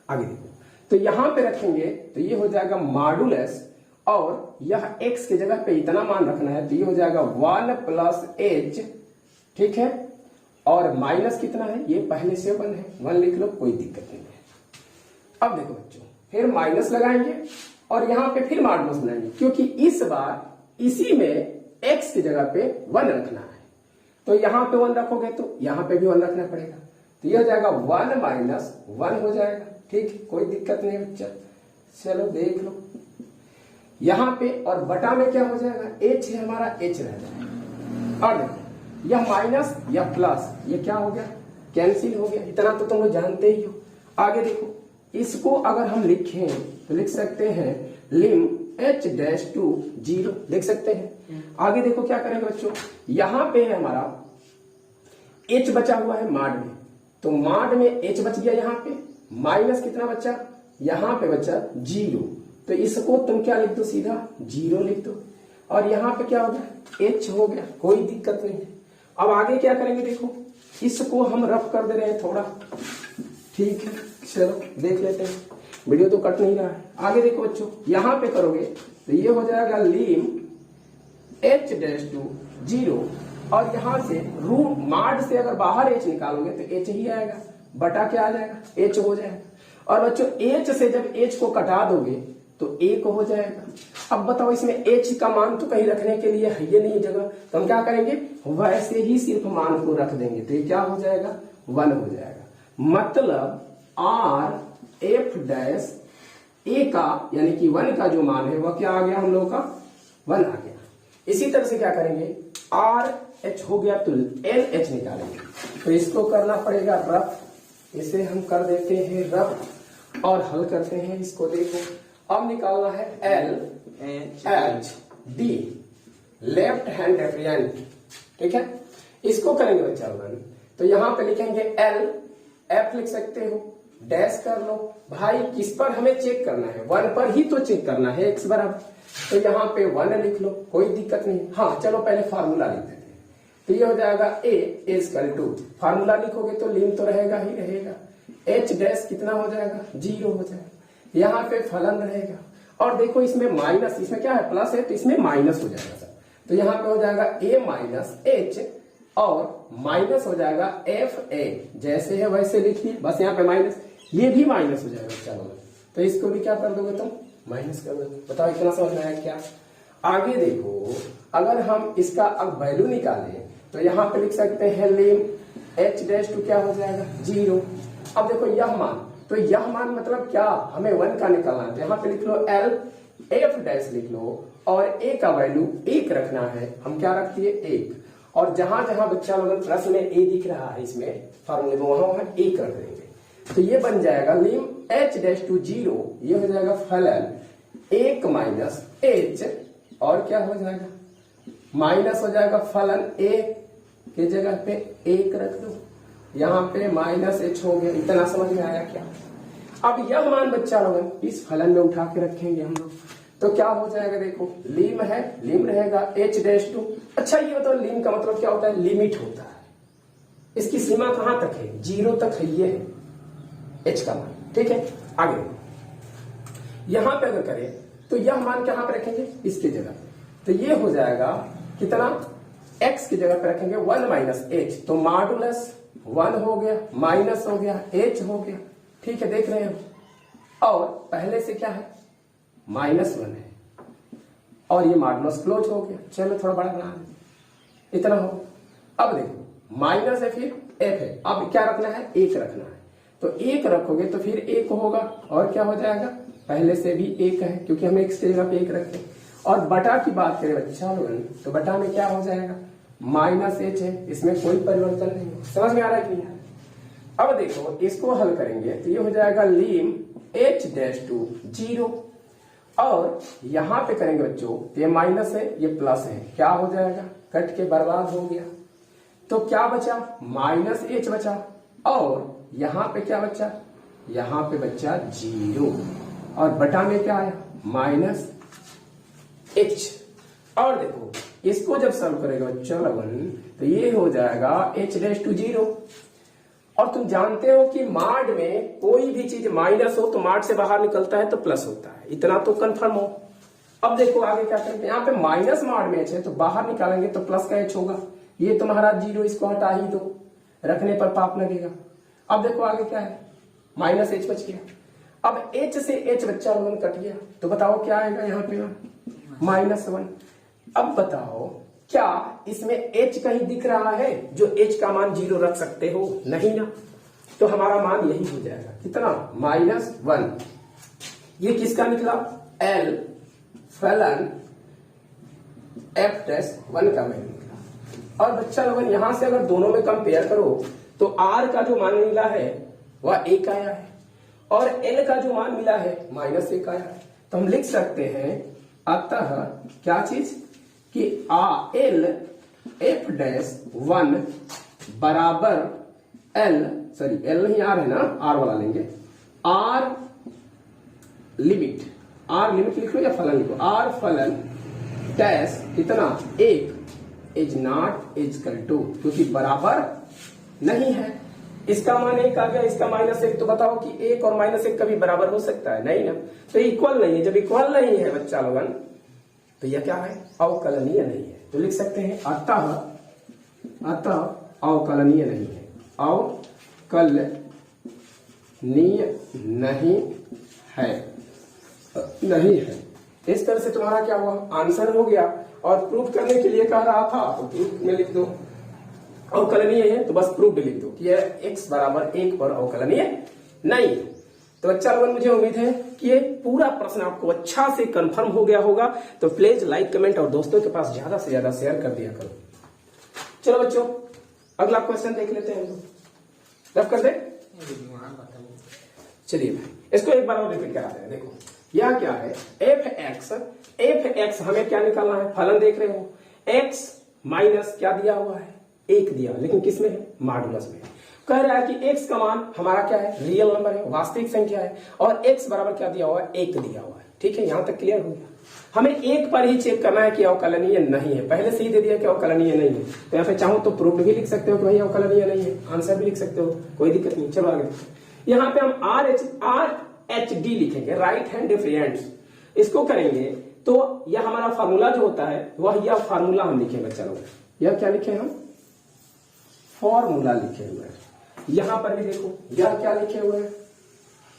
A: आगे देखो, तो यहां पे रखेंगे तो ये हो जाएगा मॉडुलस, और यह x की जगह पे इतना मान रखना है, तो ये हो जाएगा 1 प्लस h, ठीक है। और माइनस कितना है, ये पहले से 1 है, 1 लिख लो, कोई दिक्कत नहीं है। अब देखो बच्चों, फिर माइनस लगाएंगे और यहाँ पे फिर मॉडुलस बनाएंगे, क्योंकि इस बार इसी में x की जगह पे 1 रखना है। तो यहाँ पे 1 रखोगे तो यहाँ पे भी 1 रखना पड़ेगा, तो ये हो जाएगा 1 माइनस 1 हो जाएगा, ठीक, कोई दिक्कत नहीं बच्चा। चलो देख लो यहाँ पे, और बटा में क्या हो जाएगा, h है हमारा, h रह जाएगा। और देखो यह माइनस या प्लस, ये क्या हो गया, कैंसिल हो गया, इतना तो तुम लोग जानते ही हो। आगे देखो, इसको अगर हम लिखें तो लिख सकते हैं लिम h डैश टू 0, लिख सकते हैं। आगे देखो क्या करेंगे बच्चों, यहाँ पे है हमारा h बचा हुआ है माड में, तो मॉड में एच बच गया यहाँ पे, माइनस कितना बचा, यहाँ पे बचा 0, तो इसको तुम क्या लिख दो, सीधा 0 लिख दो, और यहाँ पे क्या हो गया, एच हो गया, कोई दिक्कत नहीं है। अब आगे क्या करेंगे, देखो इसको हम रफ कर दे रहे हैं थोड़ा, ठीक है, चलो देख लेते हैं, वीडियो तो कट नहीं रहा है। आगे देखो बच्चों, यहां पे करोगे तो ये हो जाएगा लीम h डैश टू 0, और यहां से रूट मॉड से अगर बाहर h निकालोगे तो h ही आएगा, बटा क्या आ जाएगा, h हो जाएगा। और बच्चों h से जब h को कटा दोगे तो 1 हो जाएगा। अब बताओ इसमें h का मान तो कहीं रखने के लिए है ही नहीं जगह, तो हम क्या करेंगे, वैसे ही सिर्फ मान को रख देंगे, तो ये क्या हो जाएगा, 1 हो जाएगा। मतलब r f डैश a का यानी कि 1 का जो मान है वह क्या आ गया, हम लोगों का 1 आ गया। इसी तरह से क्या करेंगे, r h हो गया तो l h निकालेंगे, तो इसको करना पड़ेगा रफ, इसे हम कर देते हैं रफ और हल करते हैं इसको। देखो अब निकालना है L H D left hand रेफिएंट, ठीक है, इसको करेंगे बच्चा लोगन, तो यहां पे लिखेंगे L F लिख सकते हो, डैश कर लो भाई, किस पर हमें चेक करना है, 1 पर ही तो चेक करना है, x बराबर, तो यहाँ पे 1 लिख लो, कोई दिक्कत नहीं। हाँ चलो पहले फार्मूला लिख देते हैं, तो ये हो जाएगा a इक्वल टू, फार्मूला लिखोगे तो लिम तो रहेगा ही रहेगा, h डैश कितना हो जाएगा, 0 हो जाएगा, यहाँ पे फलन रहेगा, और देखो इसमें माइनस, इसमें क्या है, प्लस है तो इसमें माइनस हो जाएगा सर, तो यहाँ पे हो जाएगा a माइनस h, और माइनस हो जाएगा एफ ए, जैसे है वैसे लिखिए, बस यहाँ पे माइनस, ये भी माइनस हो जाएगा बच्चा लोग, तो इसको भी क्या कर दोगे तुम, माइनस कर दोगे। बताओ इतना समझ में आया क्या। आगे देखो, अगर हम इसका अब वैल्यू निकालें तो यहाँ पे लिख सकते हैं लिम h डैश टू क्या हो जाएगा, 0। अब देखो यह मान, तो यह मान मतलब क्या, हमें 1 का निकालना है, तो यहाँ पे लिख लो L f डैश लिख लो, और a का वैल्यू 1 रखना है, हम क्या रख दिए 1, और जहां जहां बच्चा लोगन प्रश्न में a दिख रहा है इसमें फॉर्मूले में, वहां a कर देंगे, तो ये बन जाएगा लिम h डैश टू 0, ये हो जाएगा फलन 1 माइनस h, और क्या हो जाएगा, माइनस हो जाएगा फलन a के जगह पे 1 रख दो, यहाँ पे माइनस h हो गया। इतना समझ में आया क्या। अब यह मान बच्चा लोगन इस फलन में उठा के रखेंगे हम लोग, तो क्या हो जाएगा, देखो लिम है, लिम रहेगा h डैश टू, अच्छा ये बताओ लिम का मतलब क्या होता है, लिमिट होता है, इसकी सीमा कहां तक है, 0 तक है, ये है h का मान, ठीक है। आगे यहां पे अगर करें तो यह मान कहां पे रखेंगे, इसके जगह, तो ये हो जाएगा कितना, x की जगह पे रखेंगे 1 माइनस h, तो मॉडुलस 1 हो गया, माइनस हो गया, h हो गया, ठीक है, देख रहे हैं, और पहले से क्या है, -1 है, और ये मॉडुलस क्लोज हो गया, चलो थोड़ा बड़ा बना दें, इतना हो। अब देखो माइनस है, फिर f है, अब क्या रखना है, 1 रखना है, तो 1 रखोगे तो फिर 1 होगा, और क्या हो जाएगा, पहले से भी 1 है क्योंकि हम x की जगह पे 1 रखते हैं, और बटा की बात करें बच्चा लोगन, तो बटा में क्या हो जाएगा, -h है, इसमें कोई परिवर्तन नहीं है, समझ में आ रहा है कि नहीं। अब देखो इसको हल करेंगे तो ये हो जाएगा लीम h डैश टू 0, और यहां पे करेंगे बच्चों, ये माइनस है ये प्लस है, क्या हो जाएगा, कट के बर्बाद हो गया, तो क्या बचा, -h बचा, और यहां पे क्या बचा, यहां पे बचा 0, और बटा में क्या आया, -h, और देखो इसको जब सॉल्व करेगा बच्चों लगन, तो ये हो जाएगा h डैश टू 0, और तुम जानते हो कि मॉड में कोई भी चीज माइनस हो तो मॉड से बाहर निकलता है तो प्लस होता है, इतना तो कंफर्म हो। अब देखो आगे क्या करते हैं, यहाँ पे माइनस मॉड में h है तो बाहर निकालेंगे तो प्लस का h होगा, ये तुम्हारा 0, इसको हटा ही दो, रखने पर पाप लगेगा। अब देखो आगे क्या है, -h बच गया, अब h से h बच्चा लोगन कट गया, तो बताओ क्या आएगा यहाँ पे, -1। अब बताओ क्या इसमें h कहीं दिख रहा है जो h का मान 0 रख सकते हो, नहीं ना, तो हमारा मान यही हो जाएगा, कितना, -1। ये किसका निकला, L फलन f डैश 1 का वैल्यू निकला। और बच्चा लोगन यहां से अगर दोनों में कंपेयर करो तो r का जो मान मिला है वह 1 आया है, और l का जो मान मिला है -1 आया है, तो हम लिख सकते हैं अतः क्या चीज कि l f डैश 1 बराबर एल नहीं आर है ना, आर वाला लेंगे, आर लिमिट लिख लो या फलन लिखो, आर फलन डैश इतना एक इज नॉट इजकल टू, क्योंकि बराबर नहीं है। इसका मान एक आ गया, इसका -1, तो बताओ कि 1 और -1 कभी बराबर हो सकता है? नहीं ना, तो इक्वल नहीं है। जब इक्वल नहीं है बच्चा लोगन, तो यह क्या है? अवकलनीय नहीं है। तो लिख सकते हैं अतः अवकलनीय नहीं है, अवकलनीय नहीं है। इस तरह से तुम्हारा क्या हुआ? आंसर हो गया। और प्रूफ करने के लिए कह रहा था, तो प्रूफ में लिख दो अवकलनीय है, तो बस प्रूफ लिख दो कि यह x बराबर 1 पर अवकलनीय नहीं है। तो अच्छा लोगों, मुझे उम्मीद है कि ये पूरा प्रश्न आपको अच्छा से कंफर्म हो गया होगा। तो प्लीज लाइक, कमेंट और दोस्तों के पास ज्यादा से ज्यादा शेयर कर दिया करो। चलो बच्चों, अगला क्वेश्चन देख लेते हैं हम लोग। रफ कर दे। चलिए इसको एक बार और रिपीट कराते हैं। देखो यह क्या है? एफ एक्स हमें क्या निकालना है? फलन देख रहे हो, x माइनस क्या दिया हुआ है? 1 दिया, लेकिन किसमें है? मॉडुलस में। कह रहा है कि x का मान हमारा क्या है? रियल नंबर है, वास्तविक संख्या है, और x बराबर क्या दिया हुआ है? 1 दिया हुआ है। ठीक है, यहां तक क्लियर हो गया। हमें 1 पर ही चेक करना है कि अवकलनीय नहीं है। पहले से ही दे दिया कि अवकलनीय नहीं है, तो यहाँ पे चाहो तो प्रूफ भी लिख सकते हो कि भाई अवकलनीय नहीं है, आंसर भी लिख सकते हो, कोई दिक्कत नहीं। चलो आगे, यहाँ पे हम RHD लिखेंगे, राइट हैंड डिफरेंस। इसको करेंगे तो यह हमारा फार्मूला जो होता है वह यह फार्मूला हम लिखेंगे। चलो यह क्या लिखे हम? फॉर्मूला लिखे हुए हैं। यहां पर भी देखो यह क्या लिखे हुए हैं?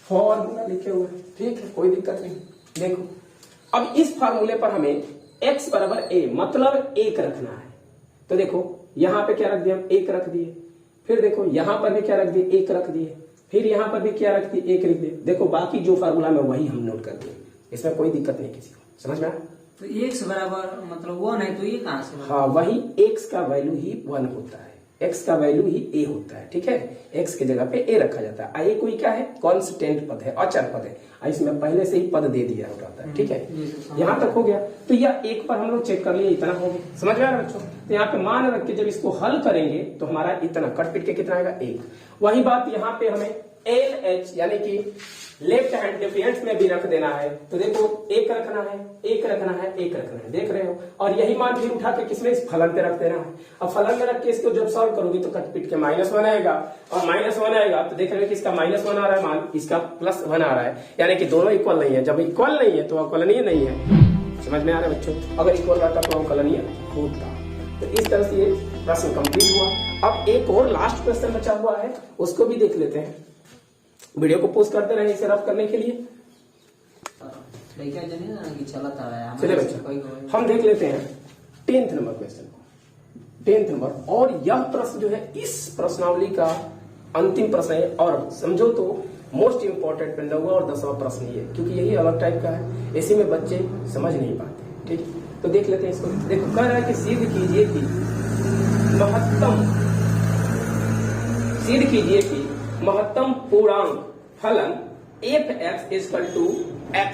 A: फॉर्मूला लिखे हुए हैं। ठीक है, कोई दिक्कत नहीं। देखो अब इस फार्मूले पर हमें x बराबर a मतलब 1 रखना है। तो देखो यहां पे क्या रख दिया? 1 रख दिए। फिर देखो यहां पर भी क्या रख दिए? 1 रख दिए। फिर यहां पर भी क्या रख दिए? 1 रख दिए। देखो बाकी जो फार्मूला में वही हम नोट कर दिए, इसमें कोई दिक्कत नहीं किसी को। समझ में आया?
B: तो x बराबर मतलब 1 है, तो ये कहां से?
A: हाँ, वही x का वैल्यू ही 1 होता है, x का वैल्यू ही a होता है। ठीक है, x के जगह पे a रखा जाता है। a कोई क्या है? कांस्टेंट पद है, अचर पद है। इसमें पहले से ही पद दे दिया होता है। ठीक है, यहाँ तक हो गया। तो यह 1 पर हम लोग चेक कर लिए, इतना हो गया। समझ में आ रहा है बच्चों? तो यहाँ पे मान रख के जब इसको हल करेंगे तो हमारा इतना कट पिट के कितना आएगा? 1। वही बात यहाँ पे हमें LH यानी कि लेफ्ट हैंड डिफरेंस में भी रख देना है। तो देखो 1 रखना है, 1 रखना है, 1 रखना है, देख रहे हो। और यही मान फिर उठा के किसमें? इस फलन पे रख देना है। अब फलन में रख के इसको जब सॉल्व करोगे तो कट पिट के -1 आएगा, और -1 आएगा तो देख रहे हो कि इसका -1 आ रहा है मान, इसका +1 आ रहा है, यानी कि दोनों इक्वल नहीं है। जब इक्वल नहीं है तो अवकलनीय नहीं है। समझ में आ रहा है बच्चों? अगर इक्वल रहता तो अवकलनीय होता। तो इस तरह से ये प्रश्न कंप्लीट हुआ। अब एक और लास्ट क्वेश्चन बचा हुआ है, उसको भी देख लेते हैं। वीडियो को पोस्ट करते रहे इसे रफ करने के लिए। चलिए बच्चा, हम देख लेते हैं 10th नंबर क्वेश्चन को। 10th नंबर, और यह प्रश्न जो है इस प्रश्नावली का अंतिम प्रश्न है, और समझो तो मोस्ट इंपोर्टेंट 9वां और 10वां प्रश्न ये, क्योंकि यही अलग टाइप का है, इसी में बच्चे समझ नहीं पाते। ठीक है, तो देख लेते हैं इसको। देखो कह रहा है कि सिद्ध कीजिए कि महत्तम पूर्णांक फलन f(x) = x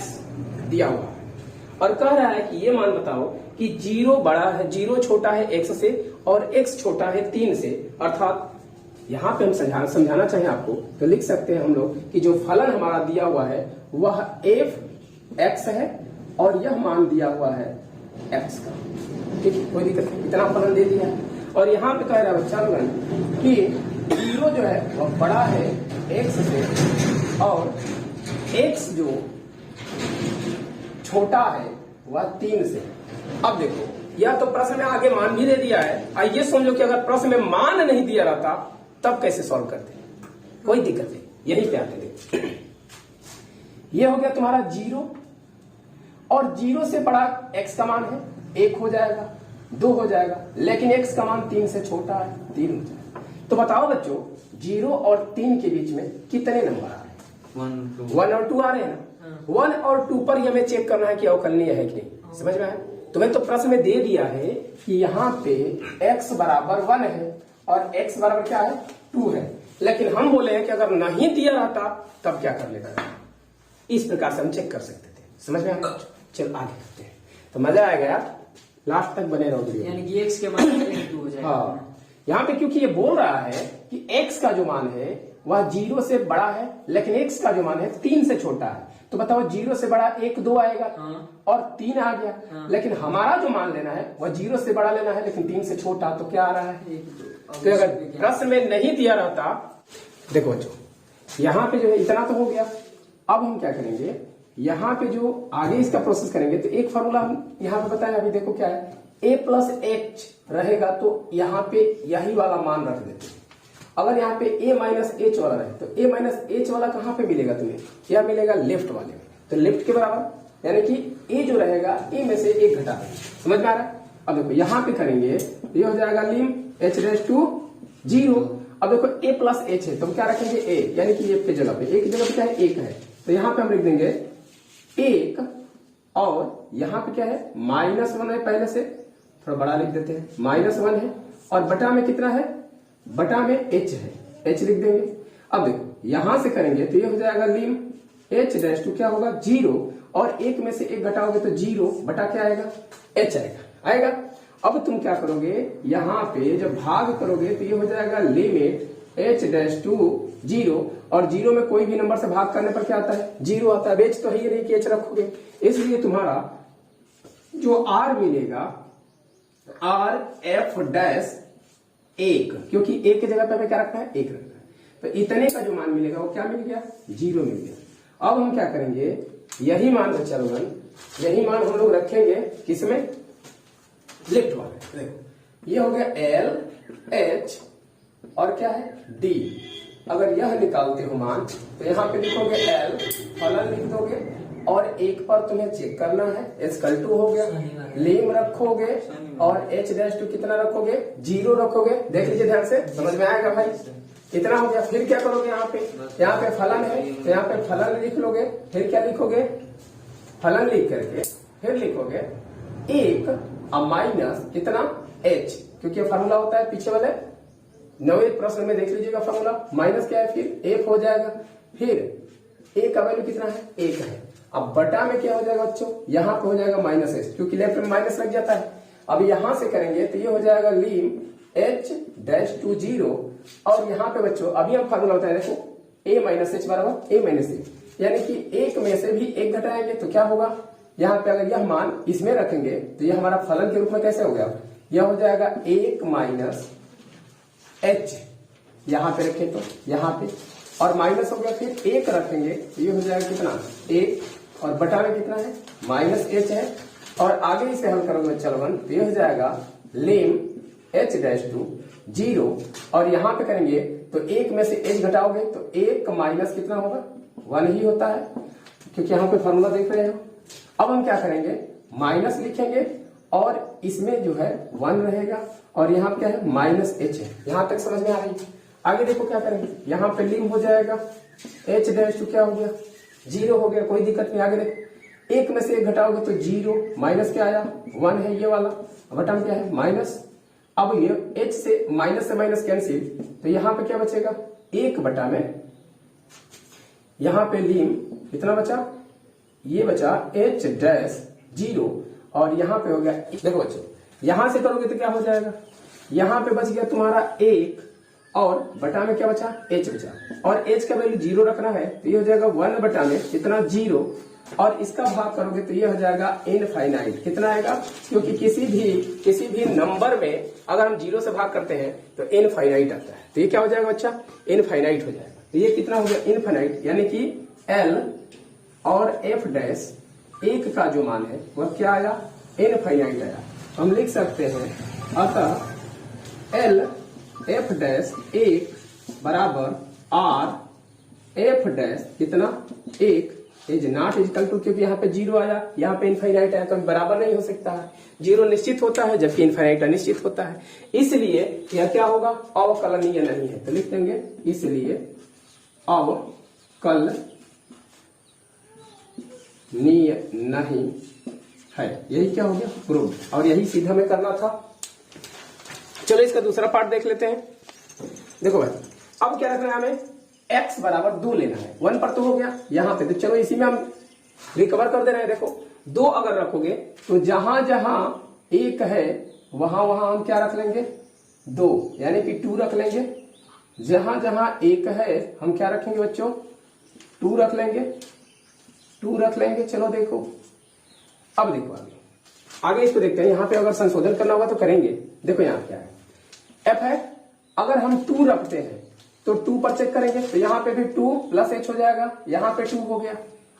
A: दिया हुआ है, और कह रहा है कि ये मान बताओ कि 0 छोटा है x से और x छोटा है 3 से। अर्थात यहाँ पे हम समझाना चाहें आपको तो लिख सकते हैं हम लोग कि जो फलन हमारा दिया हुआ है वह f(x) है, और यह मान दिया हुआ है x का। ठीक है, कोई दिक्कत नहीं, इतना फलन दे दिया है। और यहाँ पे कह रहा है बच्चा लोगन कि 0 जो है वह बड़ा है x से, और x जो छोटा है वह 3 से। अब देखो यह तो प्रश्न में आगे मान भी दे दिया है। आइए समझो कि अगर प्रश्न में मान नहीं दिया रहता तब कैसे सॉल्व करते? कोई दिक्कत नहीं, यही पे आते। देखो यह हो गया तुम्हारा 0, और 0 से बड़ा x का मान है 1 हो जाएगा, 2 हो जाएगा, लेकिन x का मान 3 से छोटा है 3 हो जाएगा। तो बताओ बच्चों 0 और 3 के बीच में कितने नंबर आ रहे हैं? 1 और 2 आ रहे हैं ना। 1 और 2 पर ही हमें चेक करना है कि अवकलनीय है कि नहीं। समझ में आया? तुम्हें तो प्रश्न में दे दिया है कि यहाँ पे x बराबर 1 है और x बराबर क्या है? 2 है, लेकिन हम बोले हैं कि अगर नहीं दिया रहता तब क्या कर लेगा। इस प्रकार से हम चेक कर सकते थे। समझ में आया? चलो आगे करते हैं, तो मजा आएगा यार, लास्ट तक बने रहो वीडियो।
B: यानी कि x के मान 2 हो जाएगा।
A: हाँ, यहाँ पे क्योंकि ये बोल रहा है कि x का जो मान है वह 0 से बड़ा है, लेकिन x का जो मान है 3 से छोटा है, तो बताओ 0 से बड़ा 1 2 आएगा और 3 आ गया, लेकिन हमारा जो मान लेना है वह 0 से बड़ा लेना है लेकिन 3 से छोटा, तो क्या आ रहा है
B: 1 2।
A: तो अगर प्रश्न में नहीं दिया रहता, देखो बच्चों यहाँ पे जो है इतना तो हो गया। अब हम क्या करेंगे, यहाँ पे जो आगे इसका प्रोसेस करेंगे तो एक फॉर्मूला हम यहाँ पे बताएं, अभी देखो क्या है, a प्लस एच रहेगा तो यहाँ पे यही वाला मान रख देते हैं। अगर यहाँ पे a माइनस एच वाला रहे तो a माइनस एच वाला कहाँ पे मिलेगा तुम्हें, क्या मिलेगा लेफ्ट वाले में, तो लेफ्ट के बराबर, यानी कि a जो रहेगा a में से 1 घटा देंगे। समझ में आ रहा है। अब देखो यहाँ पे करेंगे तो ये हो जाएगा लिम h रेज टू 0। अब देखो a प्लस एच है तो हम क्या रखेंगे a, यानी कि ये पे जगह पे एक जगह पे क्या है 1 है, तो यहाँ पे हम लिख देंगे 1 और यहाँ पे क्या है -1 है, पहले से थोड़ा बड़ा लिख देते हैं, -1 है और बटा में कितना है, बटा में h है, h लिख देंगे। अब देखो यहां से करेंगे तो ये हो जाएगा लिम h डैश टू क्या होगा 0 और 1 में से 1 घटाओगे तो 0 बटा क्या आएगा h आएगा। अब तुम क्या करोगे, यहाँ पे जब भाग करोगे तो ये हो जाएगा लिमिट h डैश टू 0 और 0 में कोई भी नंबर से भाग करने पर क्या आता है 0 आता है, h तो है ही नहीं कि h रखोगे, इसलिए तुम्हारा जो r मिलेगा r f डैश 1, क्योंकि 1 की जगह पे हमें क्या रखना है 1 रखना है, तो इतने का जो मान मिलेगा वो क्या मिल गया 0 मिल गया। अब हम क्या करेंगे, यही मान बच्चों यही मान हम लोग रखेंगे किसमें, लेफ्ट वाले। देखो ये हो गया L H और क्या है D। अगर यह निकालते हो मान तो यहाँ पे लिखोगे L, फलन लिख दोगे और 1 पर तुम्हें चेक करना है, S=2 हो गया, लिम रखोगे और H डैश टू कितना रखोगे 0 रखोगे। देख लीजिए ध्यान से, समझ में आएगा भाई, इतना हो गया। फिर क्या करोगे, यहाँ पे फलन है तो यहाँ पे फलन लिख लोगे, फिर क्या लिखोगे, फलन लिख करके फिर लिखोगे 1 और माइनस कितना h, क्योंकि फार्मूला होता है पीछे वाले 9वें प्रश्न में देख लीजिएगा फार्मूला, माइनस क्या है फिर 1 हो जाएगा, फिर a का वैल्यू कितना है 1 है। अब बटा में क्या हो जाएगा बच्चों, यहाँ पे हो जाएगा -h, क्योंकि लेफ्ट में माइनस लग जाता है। अब यहां से करेंगे तो ये हो जाएगा लीम h डैश टू 0 और यहाँ पे बच्चों अभी हम फार्मूला होता है देखो a माइनस एच बराबर a माइनस ए, यानी कि 1 में से भी 1 घटाएंगे तो क्या होगा, यहाँ पे अगर यह मान इसमें रखेंगे तो यह हमारा फलन के रूप में कैसे हो गया, यह हो जाएगा 1 माइनस h, यहाँ पे रखें तो यहाँ पे और माइनस हो गया, फिर 1 रखेंगे तो ये हो जाएगा कितना 1 और बटा में कितना है -h है और आगे इसे हल करोगे चलवन तो ये हो जाएगा लिम h डैश टू 0 और यहाँ पे करेंगे तो 1 में से h घटाओगे तो 1 माइनस कितना होगा 1 ही होता है, क्योंकि यहाँ पे फॉर्मूला देख रहे हो। अब हम क्या करेंगे, माइनस लिखेंगे और इसमें जो है 1 रहेगा और यहाँ क्या है -h है, यहाँ तक समझ में आ रही है। आगे देखो क्या करेंगे, यहाँ पे लिम हो जाएगा h डैश टू क्या हो गया 0 हो गया, कोई दिक्कत नहीं। आगे देखो 1 में से 1 घटाओगे तो 0, माइनस क्या आया 1 है ये वाला, बटा में क्या है माइनस। अब ये h से माइनस कैंसिल तो यहाँ पे क्या बचेगा 1 बटा में, यहाँ पे लिम कितना बचा, ये बचा h डैश 0 और यहाँ पे हो गया, देखो बच्चों यहां से करोगे तो क्या हो जाएगा, यहाँ पे बच गया तुम्हारा 1 और बटा में क्या बचा h बचा और h का वैल्यू 0 रखना है तो ये हो जाएगा 1 बटा में कितना 0 और इसका भाग करोगे तो ये हो जाएगा इनफाइनाइट, कितना आएगा, क्योंकि किसी भी नंबर में अगर हम 0 से भाग करते हैं तो इनफाइनाइट आता है, तो ये क्या हो जाएगा बच्चा इनफाइनाइट हो जाएगा। तो ये कितना हो गया इनफाइनाइट, यानी कि L और f डैश 1 का जो मान है वह क्या आया इनफाइनाइट आया। हम लिख सकते हैं अतः L f डैश 1 बराबर R f डैश कितना 1 इज नॉट इक्वल टू, क्योंकि यहाँ पे 0 आया, यहाँ पे इनफाइनाइट आया तो बराबर नहीं हो सकता है, 0 निश्चित होता है जबकि इनफाइनाइट अनिश्चित होता है, इसलिए यह क्या होगा अवकलनीय नहीं है। तो लिख देंगे इसलिए अवकलनीय नहीं है, यही क्या हो गया प्रूव, और यही सीधा में करना था। चलो इसका दूसरा पार्ट देख लेते हैं। देखो भाई अब क्या रखना है हमें, x बराबर 2 लेना है, 1 पर तो हो गया यहाँ पे, तो चलो इसी में हम रिकवर कर दे रहे हैं। देखो 2 अगर रखोगे तो जहां जहां 1 है वहां हम क्या रख लेंगे 2 यानी कि 2 रख लेंगे। जहां जहां 1 है हम क्या रखेंगे बच्चों, 2 रख लेंगे, 2 रख लेंगे। चलो देखो, अब देखो आगे इसको देखते हैं। यहां पे अगर संशोधन करना होगा तो करेंगे। देखो यहां क्या है, एफ है, अगर हम 2 रखते हैं तो 2 पर चेक करेंगे तो यहां पे भी 2 प्लस एच हो जाएगा, यहां पे 2 हो गया।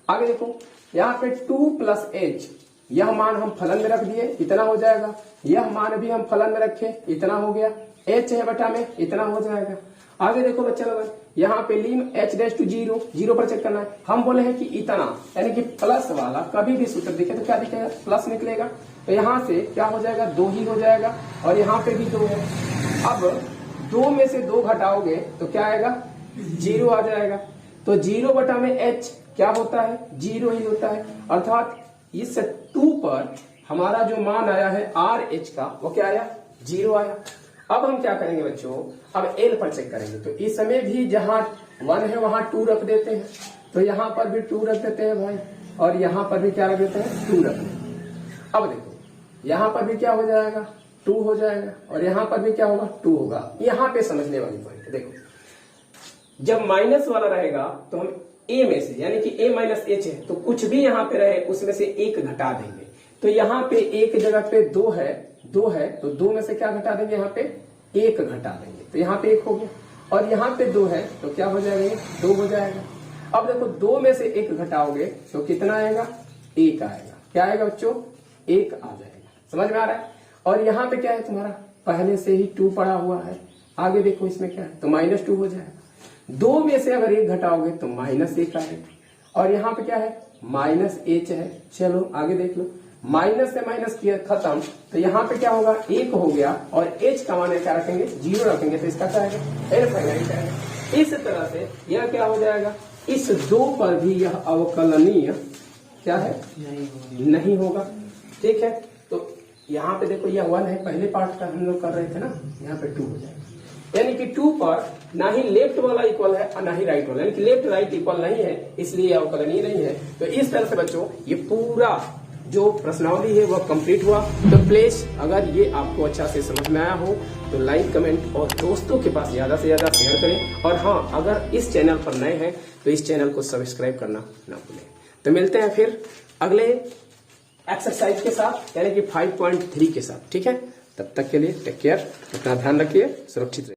A: आगे देखो यहां पे 2 प्लस एच, यह मान हम फलन में रख दिए, इतना हो जाएगा। यह मान भी हम फलन में रखे, इतना हो गया। एच है बटा में, इतना हो जाएगा। आगे देखो बच्चा लोग, यहाँ पे लिम एच डैश टू 0, 0 पर चेक करना है। हम बोले हैं कि इतना, यानी कि प्लस वाला कभी भी सूत्र दिखे तो क्या दिखेगा, प्लस निकलेगा। तो यहाँ से क्या हो जाएगा, 2 ही हो जाएगा, और यहाँ पे भी 2 है। अब 2 में से 2 घटाओगे तो क्या आएगा, 0 आ जाएगा। तो 0 बटा में एच क्या होता है, 0 ही होता है। अर्थात इस 2 पर हमारा जो मान आया है आर एच का, वो क्या आया, 0 आया। अब हम क्या करेंगे बच्चों, अब एल पर चेक करेंगे। तो इस समय भी जहां 1 है वहां 2 रख देते हैं, तो यहां पर भी 2 रख देते हैं भाई, और यहां पर भी क्या रख देते हैं, 2 रख देते हैं। अब देखो यहां पर भी क्या हो जाएगा, 2 हो जाएगा, और यहां पर भी क्या होगा, 2 होगा। यहां पे समझने वाली पॉइंट है, देखो जब माइनस वाला रहेगा तो हम ए में से, यानी कि ए माइनस एच है, तो कुछ भी यहां पे रहे उसमें से 1 घटा देंगे। तो यहाँ पे एक जगह पे 2 है, 2 है, तो 2 में से क्या घटा देंगे, यहाँ पे 1 घटा देंगे, तो यहाँ पे 1 हो गया। और यहाँ पे 2 है तो क्या हो जाएगा, 2 हो जाएगा। अब देखो 2 में से 1 घटाओगे तो कितना आएगा, 1 आएगा। क्या आएगा बच्चों, 1 आ जाएगा। समझ में आ रहा है। और यहाँ पे क्या है तुम्हारा, पहले से ही 2 पड़ा हुआ है। आगे देखो इसमें क्या है, तो -2 हो जाएगा। 2 में से अगर 1 घटाओगे तो -1 आएगा। और यहाँ पे क्या है, -h है। चलो आगे देख लो, माइनस से माइनस किया खत्म, तो यहाँ पे क्या होगा, 1 हो गया, और h का मान क्या रखेंगे, 0 रखेंगे, तो इसका क्या आएगा, इनफाइनाइट आएगा। इस तरह से यह क्या हो जाएगा, इस 2 पर भी यह अवकलनीय क्या है, नहीं होगा। ठीक है, तो यहाँ पे देखो यह 1 है, पहले पार्ट का हम लोग कर रहे थे ना, यहाँ पे 2 हो जाएगा। यानी कि 2 पर ना ही लेफ्ट वाला इक्वल है और ना ही राइट वाला, यानी कि लेफ्ट राइट इक्वल नहीं है, इसलिए अवकलनीय नहीं है। तो इस तरह से बच्चों ये पूरा जो प्रश्नावली है वह कंप्लीट हुआ। तो प्लीज अगर ये आपको अच्छा से समझ में आया हो तो लाइक, कमेंट और दोस्तों के पास ज्यादा से ज्यादा शेयर करें। और हाँ, अगर इस चैनल पर नए हैं तो इस चैनल को सब्सक्राइब करना ना भूलें। तो मिलते हैं फिर अगले एक्सरसाइज के साथ, यानी कि 5.3 के साथ। ठीक है, तब तक के लिए टेक केयर, अपना ध्यान रखिए, सुरक्षित रहिए।